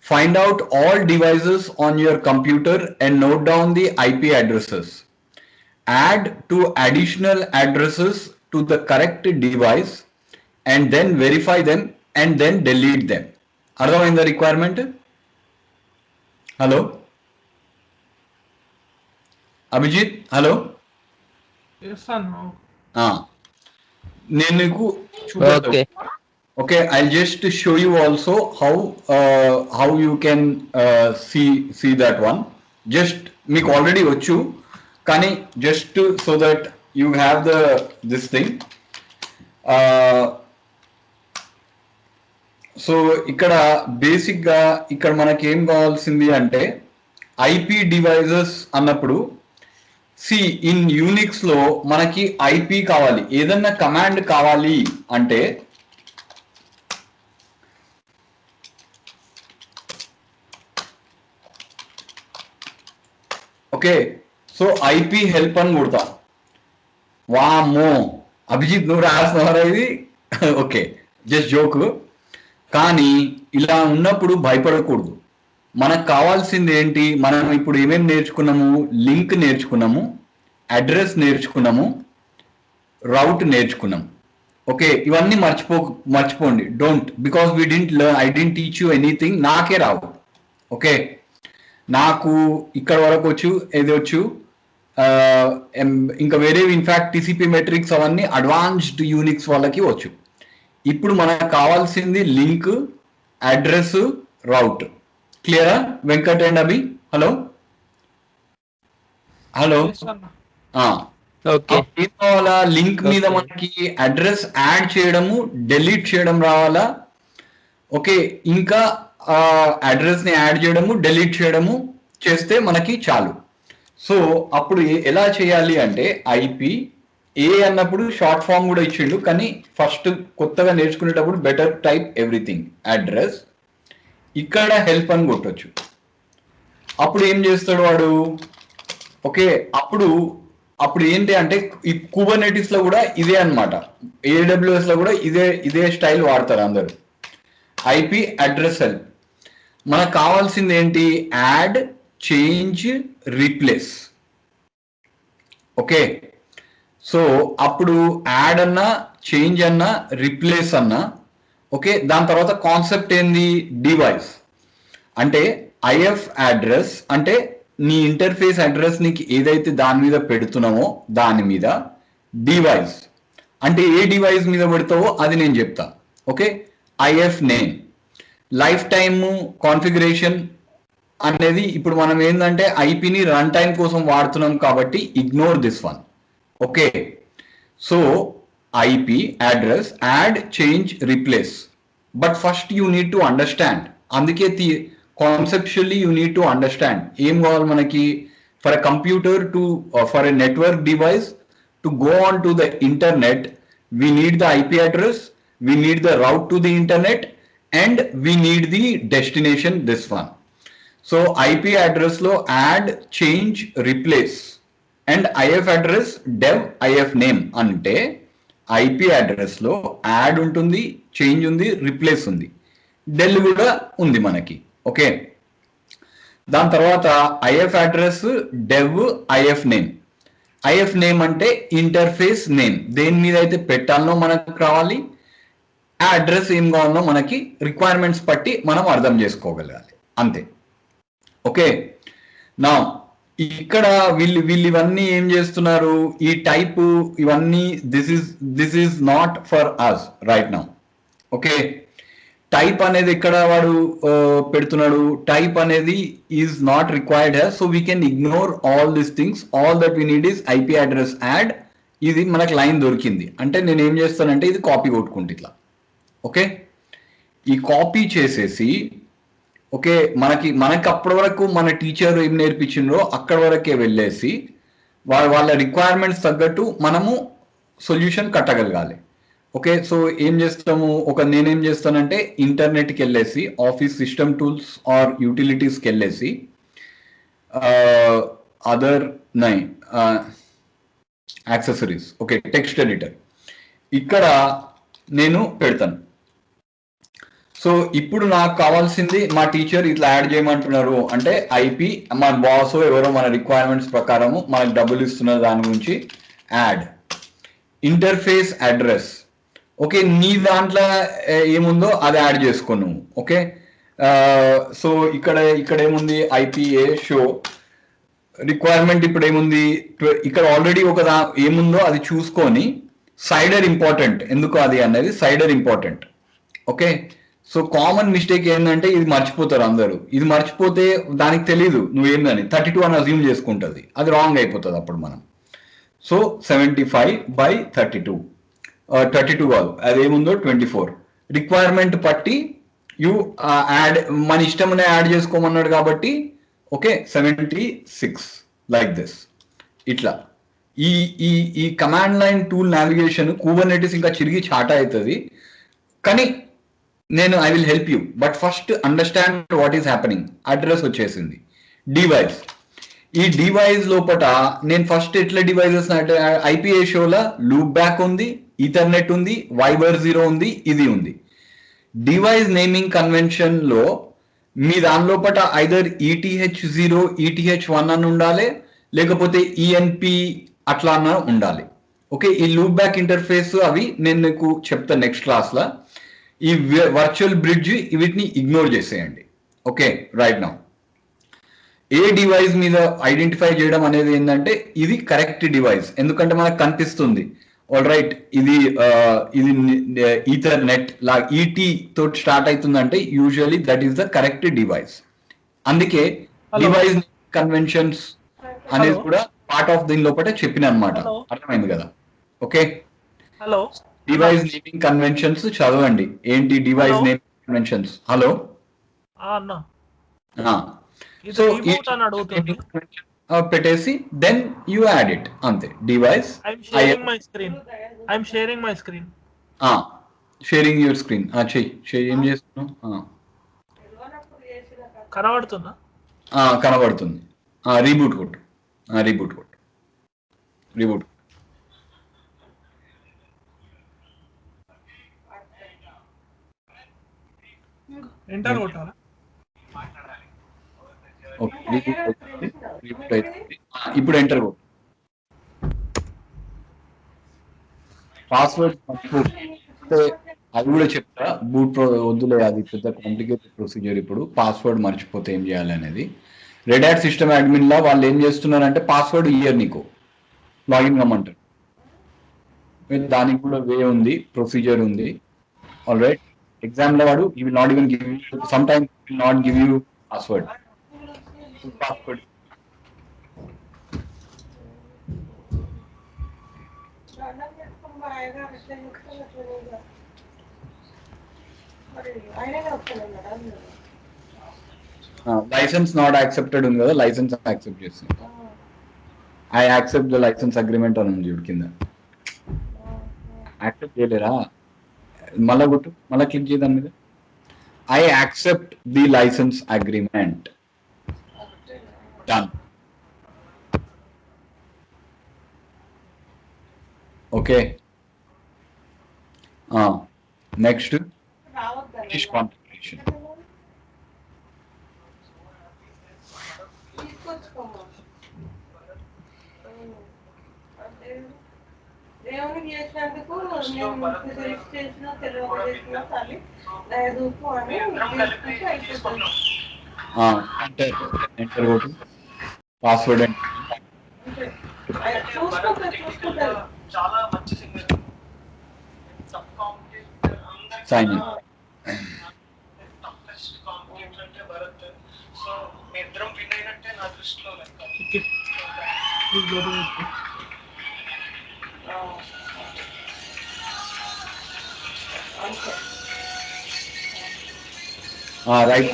Find out all devices on your computer and note down the IP addresses. Add two additional addresses to the correct device and then verify them and then delete them. అర్థమైందా requirement? Hello Abhijit, hello. Yes, అన్న. నేను నీకు చూపిస్తాను. Okay, I just show you also how you can see that one. Just మీకు already వచ్చు, కానీ just so that you have this thing. సో ఇక్కడ బేసిక్గా ఇక్కడ మనకి ఏం కావాల్సింది అంటే, ఐపీ డివైజెస్ అన్నప్పుడు ఇన్ యూనిక్స్ లో మనకి ఐపీ కావాలి. ఏదన్నా కమాండ్ కావాలి అంటే ఓకే, సో ఐపీ హెల్ప్ అని కొడతా. వామ్మో అభిజిత్, నువ్వు రాస్తున్నారా ఇది? Okay, just joke. కానీ ఇలా ఉన్నప్పుడు భయపడకూడదు. మనకు కావాల్సింది ఏంటి? మనం ఇప్పుడు ఏమేమి నేర్చుకున్నాము? లింక్ నేర్చుకున్నాము, అడ్రస్ నేర్చుకున్నాము, రౌట్ నేర్చుకున్నాము. ఓకే, ఇవన్నీ మర్చిపోండి. Don't, because we didn't learn, I didn't teach you anything. నాకే రావు. ఓకే, నాకు ఇక్కడ వరకు వచ్చు, ఏది వచ్చు, ఇంకా వేరేవి ఇన్ఫాక్ట్ టీసీపీ మెట్రిక్స్ అవన్నీ అడ్వాన్స్డ్ యూనిక్స్ వాళ్ళకి వచ్చు. ఇప్పుడు మనకు కావాల్సింది లింక్, అడ్రస్, రౌట్. క్లియరా Venkat and Abhi? Hello hello. Yes, అన్న. ఏం కావాలా? లింక్ మీద మనకి అడ్రస్ యాడ్ చేయడము, డెలీట్ చేయడం రావాలా. ఓకే, ఇంకా అడ్రస్ ని యాడ్ చేయడము, డెలీట్ చేయడము చేస్తే మనకి చాలు. సో అప్పుడు ఎలా చేయాలి అంటే, ఐపీ ఏ అన్నప్పుడు షార్ట్ ఫామ్ కూడా ఇచ్చిండు, కానీ ఫస్ట్ కొత్తగా నేర్చుకునేటప్పుడు బెటర్ టైప్ ఎవ్రీథింగ్. అడ్రస్, ఇక్కడ హెల్ప్ అని కొట్టొచ్చు. అప్పుడు ఏం చేస్తాడు వాడు? ఓకే, అప్పుడు ఏంటి అంటే, ఈ కుబర్నెటిస్ లో కూడా ఇదే అన్నమాట, ఏడబ్ల్యూఎస్ లో కూడా ఇదే స్టైల్ వాడతారు అందరు. IP address help. మనకు కావాల్సింది ఏంటి? Add, change, replace. Okay, so అప్పుడు యాడ్ అన్నా, చేంజ్ అన్నా, రీప్లేస్ అన్నా. ఓకే, దాని తర్వాత కాన్సెప్ట్ ఏంది? డివైస్. అంటే ఐఎఫ్ అడ్రస్ అంటే నీ ఇంటర్ఫేస్ అడ్రస్ నీకు ఏదైతే దాని మీద పెడుతున్నావో దాని మీద. డివైస్ అంటే ఏ డివైస్ మీద పెడతావో అది నేను చెప్తా. Okay, if name, life time configuration అనేది ఇప్పుడు మనం ఏంటంటే ఐపీని రన్ టైం కోసం వాడుతున్నాం కాబట్టి ignore this one. Okay, so IP address, add, change, replace. But first you need to understand. అందుకే conceptually you need to understand. ఏం కావాలి మనకి? For a computer to, for a network device to go on to the internet, we need the IP address, we need the route to the internet, and we need the destination, this one. So IP address లో add, change, replace. And IF address, dev, IF name అంటే IP address లో add ఉంటుంది, change ఉంది, replace ఉంది, del కూడా ఉంది మనకి. Okay, దాని తర్వాత if address, dev, if name. If name అంటే ఇంటర్ఫేస్ నేమ్, దేని మీద అయితే పెట్టాలనో మనకు కావాలి, ఆ అడ్రస్ ఏం కావాలనో మనకి రిక్వైర్మెంట్స్ బట్టి మనం అర్థం చేసుకోగలగాలి అంతే. ఓకే, నా ఇక్కడ వీళ్ళు ఇవన్నీ ఏం చేస్తున్నారు, ఈ టైప్ ఇవన్నీ this is not for us right now. Okay, type అనేది ఇక్కడ వాడు పెడుతున్నాడు, టైప్ అనేది is not required here, so we can ignore all these things. All that we need is IP address add. ఇది మనకు లైన్ దొరికింది అంటే నేను ఏం చేస్తానంటే ఇది కాపీ కొట్టుకుంటా ఇట్లా. ఓకే, ఈ కాపీ చేసేసి ఓకే మనకి అప్పటి వరకు మన టీచర్ ఏం నేర్పించిండ్రో అక్కడి వరకే వెళ్ళేసి వాళ్ళ రిక్వైర్మెంట్స్ తగ్గట్టు మనము సొల్యూషన్ కట్టగలగాలి. ఓకే, సో ఏం చేస్తాము, నేనేం చేస్తానంటే ఇంటర్నెట్కి వెళ్ళేసి ఆఫీస్ సిస్టమ్ టూల్స్ ఆర్ యూటిలిటీస్కి వెళ్ళేసి other accessories, okay, text editor ఇక్కడ నేను పెడతాను. సో ఇప్పుడు నాకు కావాల్సింది మా టీచర్ ఇట్లా యాడ్ చేయమంటున్నారు అంటే ఐపీ మన బాస్ ఎవరో మన రిక్వైర్మెంట్స్ ప్రకారము మనకు డబ్బులు ఇస్తున్నారు దాని గురించి యాడ్ ఇంటర్ఫేస్ అడ్రస్. ఓకే, నీ దాంట్లో ఏముందో అది యాడ్ చేసుకో నువ్వు. ఓకే, సో ఇక్కడ ఏముంది ఐపీఏ షో రిక్వైర్మెంట్, ఇప్పుడు ఏముంది ఇక్కడ ఆల్రెడీ ఏముందో అది చూసుకొని సైడర్ ఇంపార్టెంట్, ఎందుకు అది అనేది cider important. Okay, so common mistake ఏంటంటే ఇది మర్చిపోతారు అందరూ, ఇది మర్చిపోతే దానికి తెలీదు నువ్వేందని 32 అని అజ్యూమ్ చేసుకుంటుంది, అది రాంగ్ అయిపోతుంది అప్పుడు మనం. సో 75/32 32 కాదు, అదేముందో 24 రిక్వైర్మెంట్ పట్టి యూ యాడ్, మన ఇష్టమనే యాడ్ చేసుకోమన్నాడు కాబట్టి ఓకే 76 లైక్ దిస్. ఇట్లా ఈ command line tool navigation Kubernetes ఇంకా చిరిగి చాట అవుతుంది, కానీ I will help you. But first understand what is happening. Address వచ్చేసింది, డివైస్. ఈ డివైస్ లోపల నేను ఫస్ట్ ఎట్లా డివైజెస్ అంటే ఐపీఏ షోలో లూప్ బ్యాక్ ఉంది, ఈథర్నెట్ ఉంది, వైబర్ 0 ఉంది, ఇది ఉంది. డివైస్ నేమింగ్ కన్వెన్షన్ లో మీ దాని లోపల ఐదర్ ETH0 ETH1 అని ఉండాలి, లేకపోతే ENP అట్లా అన్న ఉండాలి. ఓకే, ఈ లూప్ బ్యాక్ ఇంటర్ఫేస్ అవి నేను నీకు చెప్తాను నెక్స్ట్ క్లాస్ లో. ఈ వర్చువల్ బ్రిడ్జ్ వీటిని ఇగ్నోర్ చేసేయండి. ఓకే, రైట్ నౌ ఏ డివైస్ మీద ఐడెంటిఫై చేయడం అనేది ఏంటంటే ఇది కరెక్ట్ డివైస్, ఎందుకంటే మనకు కనిపిస్తుంది ఆల్ రైట్ ఇది ఈథర్నెట్ లా ఈటీ తోటి స్టార్ట్ అవుతుందంటే usually that is the correct device. అందుకే డివైస్ కన్వెన్షన్స్ అనేది కూడా పార్ట్ ఆఫ్ దీని లోపల చెప్పిన అనమాట. అర్థమైంది కదా? Okay, hello, device naming conventions చదవండి. ఏంటి డివైస్ నేమింగ్ కన్వెన్షన్స్? హలో అన్న, సో పెట్టేసి దెన్ యూ యాడ్ ఇట్ అంతే. Device sharing my screen sharing your screen చెయ్యి. ఏం చేస్తున్నావు? కనబడుతుందా? కనబడుతుంది. రీబూట్ కొట్టు. ఎంటర్ కొట్టాలా? ఇప్పుడు ఎంటర్ కొట్టు. పాస్వర్డ్ అది కూడా చెప్తా. వద్దులే, అది పెద్ద కాంప్లికేటెడ్ ప్రొసీజర్. ఇప్పుడు పాస్వర్డ్ మర్చిపోతే ఏం చేయాలి అనేది రెడ్ హ్యాట్ సిస్టమ్ అడ్మిన్ లా వాళ్ళు ఏం చేస్తున్నారంటే పాస్వర్డ్ ఇయర్ నీకు లాగిన్ కమ్మంటారు. దానికి కూడా వే ఉంది, ప్రొసీజర్ ఉంది. ఆల్ రైట్, ఎగ్జామ్ లో వాడు ఈ will not even give you, sometimes will not give you password. License not accepted ఉంది కదా, లైసెన్స్ యాక్సెప్ట్ చేస్తుంది. I accept the license agreement అని ఉంది కింద. యాక్సెప్ట్ చేయలేరా? మళ్ళా కొట్టు, మళ్ళా క్లిక్ చేయ దాని మీద. I accept the license agreement. Done. Okay, next finish configuration. దేవునికి చేసినందుకు నేను సెలెక్ట్ చేసిన తెలియక చేసిన తల్లి దయదూపు అని చేసుకుంటే అయిపోతుంది. ఎంటర్ కొట్టు పాస్వర్డ్ చూసుకుంటారు. చాలా మంచి సింగర్. సబ్ కాంపిటేటర్ అందరికి సైన్ ఇన్. టఫెస్ట్ కాంపిటేటర్ అంటే భరత్. సో మీ ఇద్దరం విన్ అయినట్టే నా దృష్టిలో లెక్క. రైట్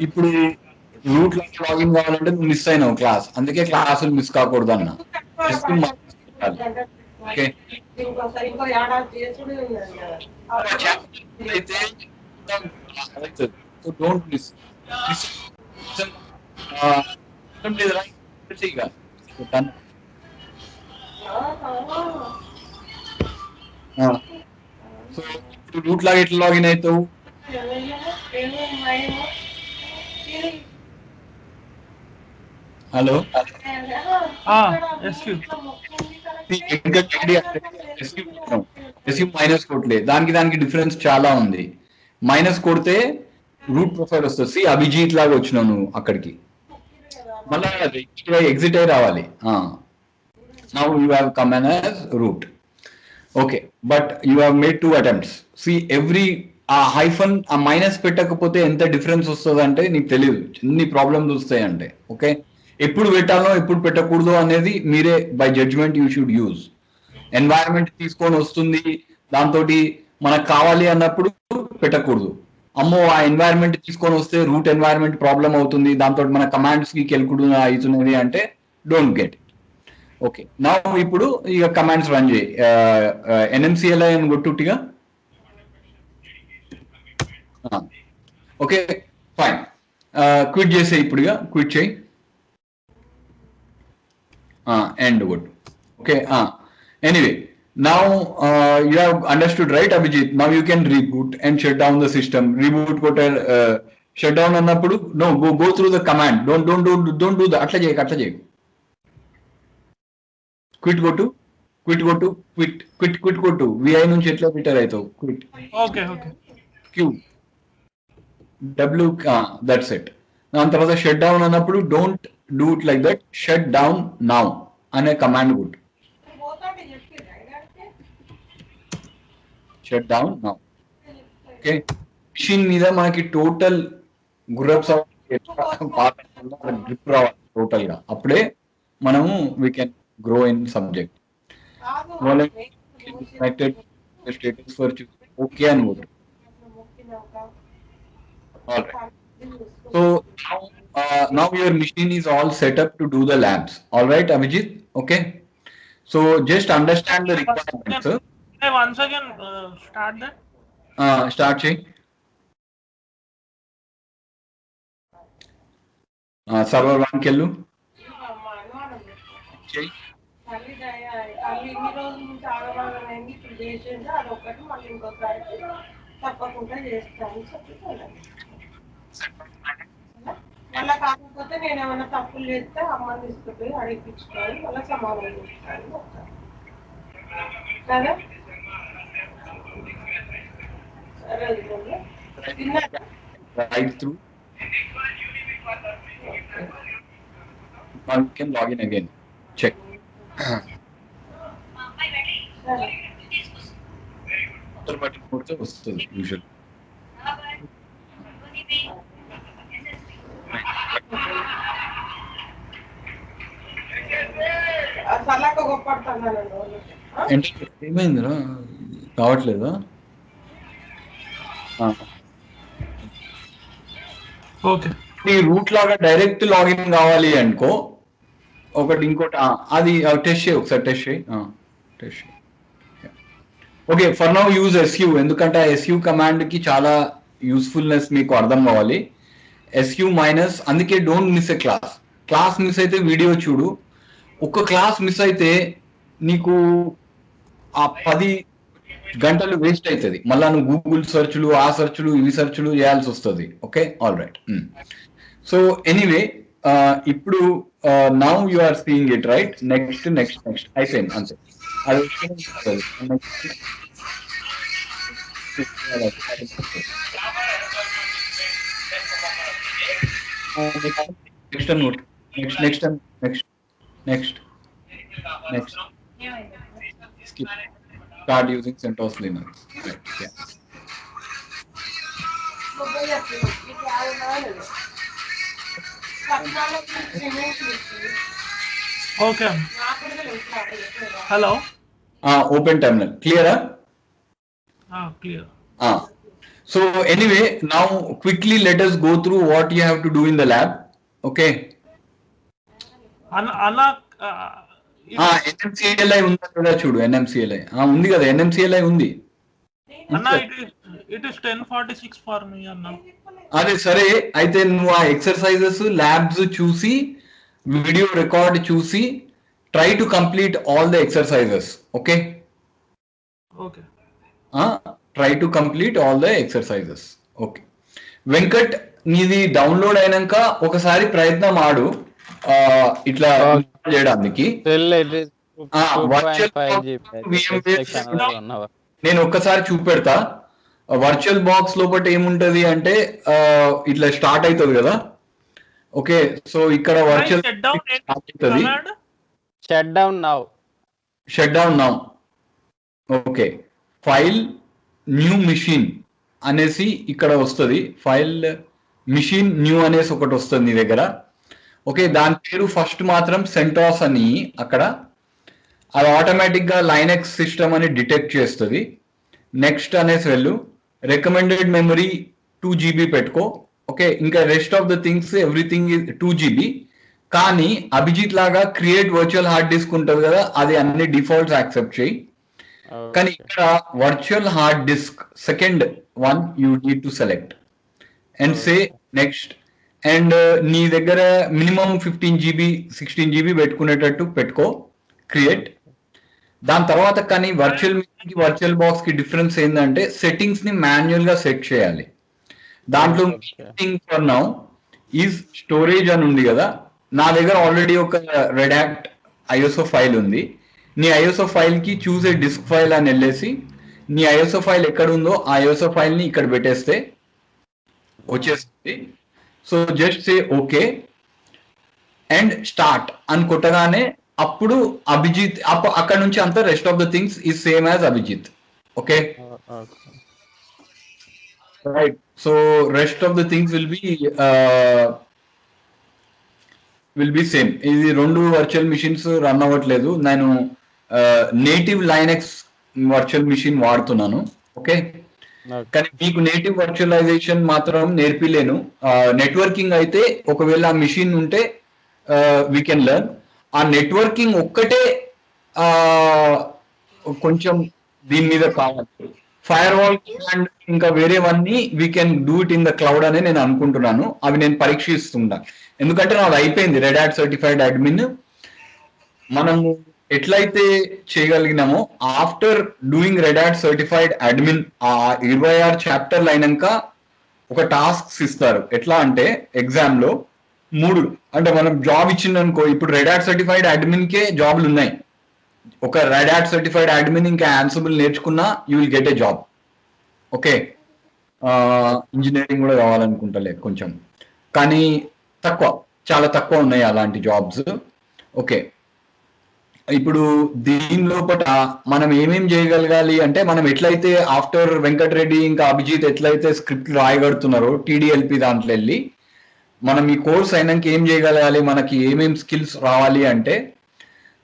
ఇప్పుడు రూట్ లాగిన్ కావాలంటే నువ్వు మిస్ అయినావు క్లాస్, అందుకే క్లాసులు మిస్ కాకూడదు అన్న. ఓకే ఇంకో ఏడాది చేసుడు అయితే డోంట్ మిస్ సో ఇప్పుడు రూట్ లాగా ఎట్లా లాగిన్ అవుతావు? హలో మైనస్ కొట్టలే, దానికి డిఫరెన్స్ చాలా ఉంది. మైనస్ కొడితే రూట్ ప్రొఫైల్ వస్తుంది. అభిజిత్ లాగా వచ్చినావు నువ్వు అక్కడికి, మళ్ళీ ఎగ్జిట్ అయి రావాలి. Now you have come as route. Okay, but you have made 2 attempts. Every ఆ హైఫన్ ఆ మైనస్ పెట్టకపోతే ఎంత డిఫరెన్స్ వస్తుంది అంటే నీకు తెలియదు, ఎన్ని ప్రాబ్లమ్స్ వస్తాయి అంటే. ఓకే, ఎప్పుడు పెట్టాలో ఎప్పుడు పెట్టకూడదు అనేది మీరే by judgement you should use. Environment తీసుకొని వస్తుంది, దాంతో మనకు కావాలి అన్నప్పుడు పెట్టకూడదు. అమ్మో ఆ ఎన్వైరన్మెంట్ తీసుకొని వస్తే రూట్ ఎన్వైరన్మెంట్ ప్రాబ్లం అవుతుంది, దాంతో మన కమాండ్స్ కి కెల్కుడు అవుతున్నది అంటే డోంట్ గెట్. ఓకే, నా ఇప్పుడు ఇక కమాండ్స్ రన్ చేయి. ఎన్ఎంసిఎల్ఐ అని కొట్టుగా. ఓకే ఫైన్, క్విట్ చేసే ఇప్పుడు ఇక క్విట్ చేయి, ఎండ్ కొట్టు. Okay, anyway now you have understood, right Abhijit? Now you can reboot and shut down the system. Reboot kote shut down annappudu no go through the command. Don't do that. Atla cheyi quit go to quit go to vi nunchi etla bitter aithavu quit. Okay q w that's it. Nan tarvata shut down annappudu don't do it like that. Shut down now ane command good. Shut down now. Okay, machine మీద మనకి total groups grip రావాలి total గా, అప్పుడే మనము we can grow in subject. Connected status for okay and good. All right, so now your machine is all set up to do the labs. All right Abhijit, okay, so just understand the requirements. Once again start that. Start చేయి. Server 1కి వెళ్ళు చేయి. ఇన్ని రోజుల నుంచి ఆడవాళ్ళని ఇప్పుడు చేసేది అదొకటి, మళ్ళీ ఇంకోసారి తప్పకుండా చేస్తాను చెప్తాను. మళ్ళీ కాకపోతే నేను ఏమైనా తప్పులు చేస్తే అమ్మని తీసుకుపోయి అడిగించుకోవాలి, మళ్ళీ సమాధానం చేస్తాను కదా. Right through. Now you can log in again. Check. After button కొడితే వస్తుంది usually. ఏమైందిరా రావట్లేదా? ఓకే, ఈ రూట్ లాగా డైరెక్ట్ లాగిన్ కావాలి అనుకో, ఒకటి ఇంకోటి అది టెస్ట్ చేయి, ఒకసారి టెస్ట్ చేయి. Okay, for now use SEO, ఎందుకంటే ఆ ఎస్యూ కమాండ్ కి చాలా యూస్ఫుల్నెస్ మీకు అర్థం కావాలి. ఎస్యూ మైనస్, అందుకే don't miss a class miss అయితే వీడియో చూడు. ఒక్క క్లాస్ మిస్ అయితే నీకు ఆ 10 గంటలు వేస్ట్ అవుతుంది. మళ్ళా నువ్వు గూగుల్ సెర్చ్లు ఆ సెర్చ్లు ఇవి సెర్చ్లు చేయాల్సి వస్తుంది. Okay, all right. So anyway ఇప్పుడు now you are seeing it right. Next next next అయిపోయింది అంతే. అది next note next next next next next start using CentOS Linux. Right. Yeah. Okay. Hello. Open terminal. Clear? Clear. So anyway, now quickly let us go through what you have to do in the lab. Okay. Anna. NMCLI ఉందా కూడా చూడు. NMCLI ఉంది కదా, NMCLI ఉంది అన్న. It is 10:46 for me అన్న. అదే సరే, అయితే నువ్వు ఆ ఎక్సర్సైజెస్ ల్యాబ్స్ చూసి వీడియో రికార్డ్ చూసి try to complete all the exercises. Okay okay, try to complete all the exercises. Okay Venkat, నీది డౌన్లోడ్ అయినాక ఒకసారి ప్రయత్నం ఆడు ఇట్లా చేయడానికి. నేను ఒక్కసారి చూపెడతా. వర్చువల్ బాక్స్ లోపల ఏముంటది అంటే ఇట్లా స్టార్ట్ అవుతుంది కదా. ఓకే, సో ఇక్కడ virtual shut down now. Okay, file new machine అనేసి ఇక్కడ వస్తుంది. ఫైల్ మిషన్ న్యూ అనేసి ఒకటి వస్తుంది నీ దగ్గర. ఓకే, దాని పేరు ఫస్ట్ మాత్రం CentOS అని అక్కడ, అది ఆటోమేటిక్ గా లైనక్స్ సిస్టమ్ అని డిటెక్ట్ చేస్తుంది. నెక్స్ట్ అనేసి వెళ్ళు. రికమెండెడ్ మెమరీ 2 GB పెట్టుకో. ఓకే, ఇంకా rest of the things everything 2 GB. కానీ అభిజిత్ లాగా క్రియేట్ వర్చువల్ హార్డ్ డిస్క్ ఉంటుంది కదా, అది అన్ని డిఫాల్ట్స్ యాక్సెప్ట్ చేయి. కానీ ఇక్కడ virtual hard disk second one you need to select and say next. And నీ దగ్గర మినిమం 15 GB 16 GB పెట్టుకునేటట్టు పెట్టుకో, క్రియేట్. దాని తర్వాత కానీ వర్చువల్ బాక్స్ కి డిఫరెన్స్ ఏంటంటే సెట్టింగ్స్ ని మాన్యువల్ గా సెట్ చేయాలి. దాంట్లో ఫర్ నౌ ఈజ్ స్టోరేజ్ అని ఉంది కదా. నా దగ్గర ఆల్రెడీ ఒక రెడ్ హ్యాట్ ISO ఫైల్ ఉంది. నీ ISO ఫైల్ కి చూసే డిస్క్ ఫైల్ అని వెళ్ళేసి నీ ISO ఫైల్ ఎక్కడ ఉందో ఆ ISO ఫైల్ ని ఇక్కడ పెట్టేస్తే వచ్చేస్తుంది. So just say okay and start అని కొట్టగానే అప్పుడు అభిజిత్ అక్కడ నుంచి అంతా rest of the things is same as Abhijit. Okay right. So rest of the things will be same. ఇది 2 వర్చువల్ మిషన్స్ రన్ అవ్వట్లేదు. నేను నేటివ్ లైనక్స్ వర్చువల్ మిషన్ వాడుతున్నాను. ఓకే, కానీ మీకు నేటివ్ వర్చువలైజేషన్ మాత్రం నేర్పిలేను. నెట్వర్కింగ్ అయితే ఒకవేళ ఆ మిషన్ ఉంటే వీ కెన్ లెర్న్. ఆ నెట్వర్కింగ్ ఒక్కటే కొంచెం దీని మీద కావాలి. ఫైర్ వాల్ అండ్ ఇంకా వేరేవన్నీ we can do it in the cloud అని నేను అనుకుంటున్నాను. అవి నేను పరీక్షిస్తుంటా, ఎందుకంటే నాది అయిపోయింది రెడ్ హ్యాట్ సర్టిఫైడ్ అడ్మిన్. మనము ఎట్లయితే చేయగలిగినామో after doing Red Hat certified admin ఆ 26 చాప్టర్లు అయినాక ఒక టాస్క్స్ ఇస్తారు. ఎట్లా అంటే ఎగ్జామ్ లో 3 అంటే మనం జాబ్ ఇచ్చిందనుకో, ఇప్పుడు రెడ్ హ్యాట్ సర్టిఫైడ్ అడ్మిన్ కే జాబ్లు ఉన్నాయి. ఒక రెడ్ హ్యాట్ సర్టిఫైడ్ అడ్మిన్ ఇంకా యాన్సిబుల్ నేర్చుకున్నా you will get a job. Okay, engineering కూడా కావాలనుకుంటలే కొంచెం, కానీ చాలా తక్కువ ఉన్నాయి అలాంటి జాబ్స్. ఓకే, ఇప్పుడు దీని లోపల మనం ఏమేం చేయగలగాలి అంటే, మనం ఎట్లయితే ఆఫ్టర్ వెంకట్ రెడ్డి ఇంకా అభిజిత్ ఎట్లయితే స్క్రిప్ట్ రాయగడుతున్నారో TDLP దాంట్లో వెళ్ళి మనం ఈ కోర్స్ అయినాక ఏం చేయగలగాలి, మనకి ఏమేం స్కిల్స్ రావాలి అంటే,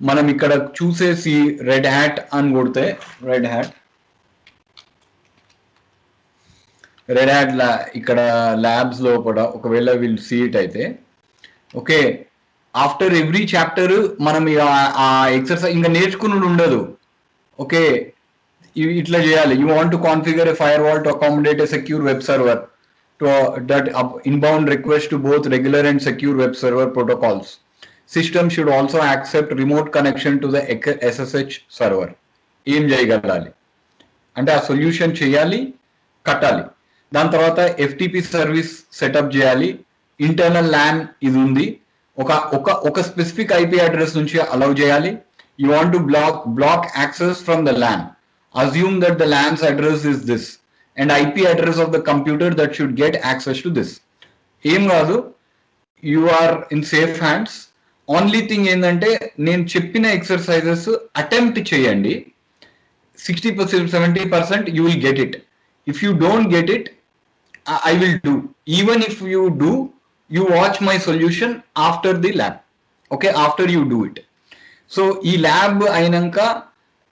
మనం ఇక్కడ చూసేసి రెడ్ హ్యాట్ అని కొడితే రెడ్ హ్యాట్ ఇక్కడ ల్యాబ్స్ లోపల ఒకవేళ విల్ సీ ఇట్ అయితే, ఓకే, ఆఫ్టర్ ఎవ్రీ చాప్టర్ మనం ఆ ఎక్సర్సైజ్ ఇంకా నేర్చుకుని ఉండదు. ఓకే, ఇట్లా చేయాలి. You want to configure a fire wall to accommodate a secure web server that inbound request to both regular and secure web server protocols. System should also accept remote connection to the SSH server. ఏం చేయగలగాలి అంటే ఆ solution చేయాలి, కట్టాలి. దాని తర్వాత FTP service setup చేయాలి. Internal LAN ఇది ఉంది, ఒక స్పెసిఫిక్ ఐపీ అడ్రస్ నుంచి అలౌ చేయాలి. You want to block access from the LAN. Assume that the LAN's address is this and IP address of the computer that should get access to this. ఏం కాదు, you are in safe hands. Only thing ఏంటంటే నేను చెప్పిన exercises attempt చేయండి. 60-70% you will get it. If you don't get it, I will do. Even if you do, you watch my solution after the lab. Okay, after you do it. So ఈ lab అయినాక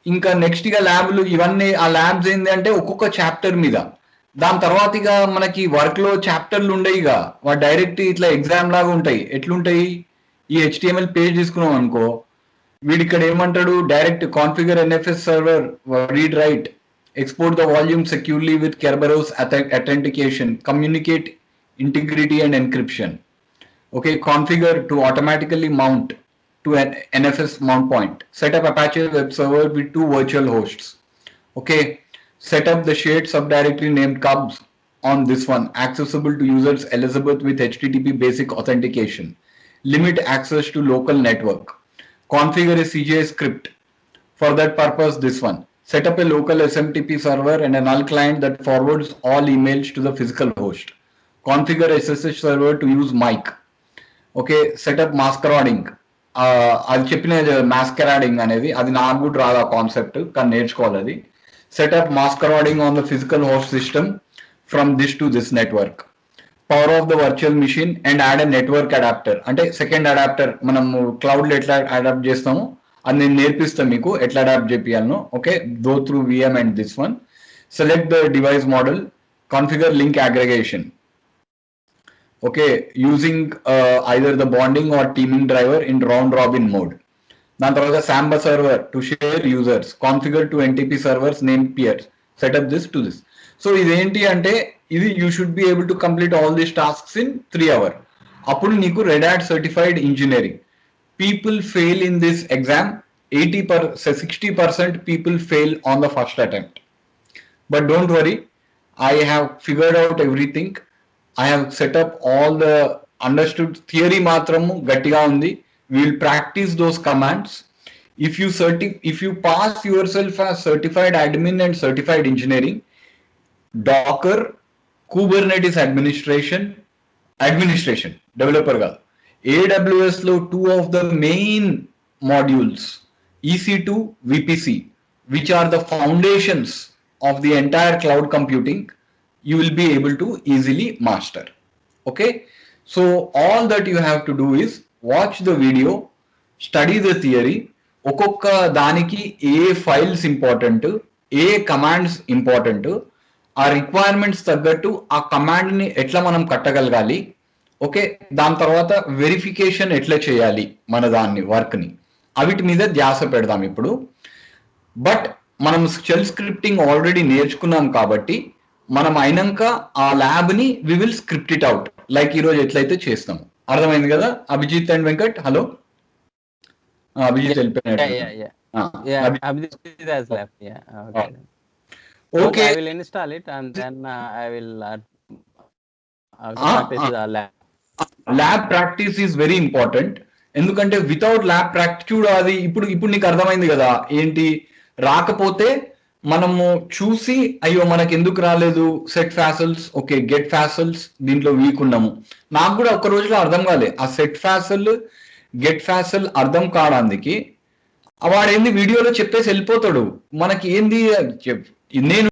ఇంకా next గా ల్యాబ్లు ఇవన్నీ ఆ labs ఏంటి అంటే ఒక్కొక్క చాప్టర్ మీద. దాని తర్వాత ఇక మనకి వర్క్ లో చాప్టర్లు ఉండయి, ఇక వాడు డైరెక్ట్ ఇట్లా ఎగ్జామ్ లాగా ఉంటాయి. ఎట్లుంటాయి, ఈ HTML పేజ్ తీసుకున్నాం అనుకో, వీడు ఇక్కడ ఏమంటాడు, direct configure NFS server, read write, export the volume securely with Kerberos authentication, communicate integrity and encryption. Okay, configure to automatically mount to an NFS mount point. Set up Apache web server with 2 virtual hosts. Okay, set up the shared subdirectory named cubs on this one, accessible to users Elizabeth with HTTP basic authentication. Limit access to local network. Configure a CGI script. For that purpose, this one. Set up a local SMTP server and a null client that forwards all emails to the physical host. Configure SSH server to use mic. Okay, set up masquerading. అది చెప్పిన masquerading అనేది అది నాకు కూడా రాదు ఆ concept, కానీ నేర్చుకోవాలి అది. Set up masquerading on the physical host system from this to this network. Power of the virtual machine and add a network adapter. అంటే సెకండ్ అడాప్టర్ మనము క్లౌడ్లో ఎట్లా అడాప్ట్ చేస్తామో అది నేను నేర్పిస్తాను మీకు ఎట్లా అడాప్ట్ చేయాలను. Okay, go through VM and this one. Select the device model, configure link aggregation. Okay, using either the bonding or teaming driver in round robin mode. దాని తర్వాత Samba server to share users, configure to NTP servers name peers, setup this to this. So ఇదేంటి అంటే ఇది you should be able to complete all these tasks in 3 hours. అప్పుడు నీకు Red Hat certified engineering. People fail in this exam, 60% people fail on the first attempt. But don't worry, I have figured out everything. I have set up all the understood theory matramu gattiga undi. We will practice those commands. If you pass yourself as certified admin and certified engineering, Docker, Kubernetes administration, developer ga. AWS లో 2 of the main modules, EC2, VPC, which are the foundations of the entire cloud computing, you will be able to easily master. Okay, so all that you have to do is watch the video, study the theory. ఒక్కొక్క దానికి ఏ files important, ఏ commands important, ఆ requirements తగ్గట్టు ఆ కమాండ్ని ఎట్లా మనం కట్టగలగాలి. Okay, దాని తర్వాత verification ఎట్లా చేయాలి మన దాన్ని వర్క్ని, అవిటి మీద ధ్యాస పెడదాం ఇప్పుడు. బట్ మనం షెల్ స్క్రిప్టింగ్ ఆల్రెడీ నేర్చుకున్నాం కాబట్టి మనం అయినాక ఆ ల్యాబ్ని we will script it out like ఈరోజు ఎట్లయితే చేస్తాము. అర్థమైంది కదా అభిజిత్ అండ్ వెంకట్? హలో, అభిజిత్ వెళ్ళిపోయినట్టు. Okay, I will install it and then I will practice the lab. Lab practice is very important. ఎందుకంటే వితౌట్ ల్యాబ్ ప్రాక్టీస్ అది ఇప్పుడు నీకు అర్థమైంది కదా ఏంటి రాకపోతే మనము చూసి అయ్యో మనకి ఎందుకు రాలేదు, సెట్ ఫ్యాసల్స్, ఓకే గెట్ ఫ్యాసల్స్ దీంట్లో వీక్ ఉన్నాము. నాకు కూడా ఒక్క రోజులో అర్థం కాలే ఆ సెట్ ఫ్యాసల్ గెట్ ఫ్యాసల్ అర్థం కావడానికి. వాడేంది వీడియోలో చెప్పేసి వెళ్ళిపోతాడు, మనకి ఏంది నేను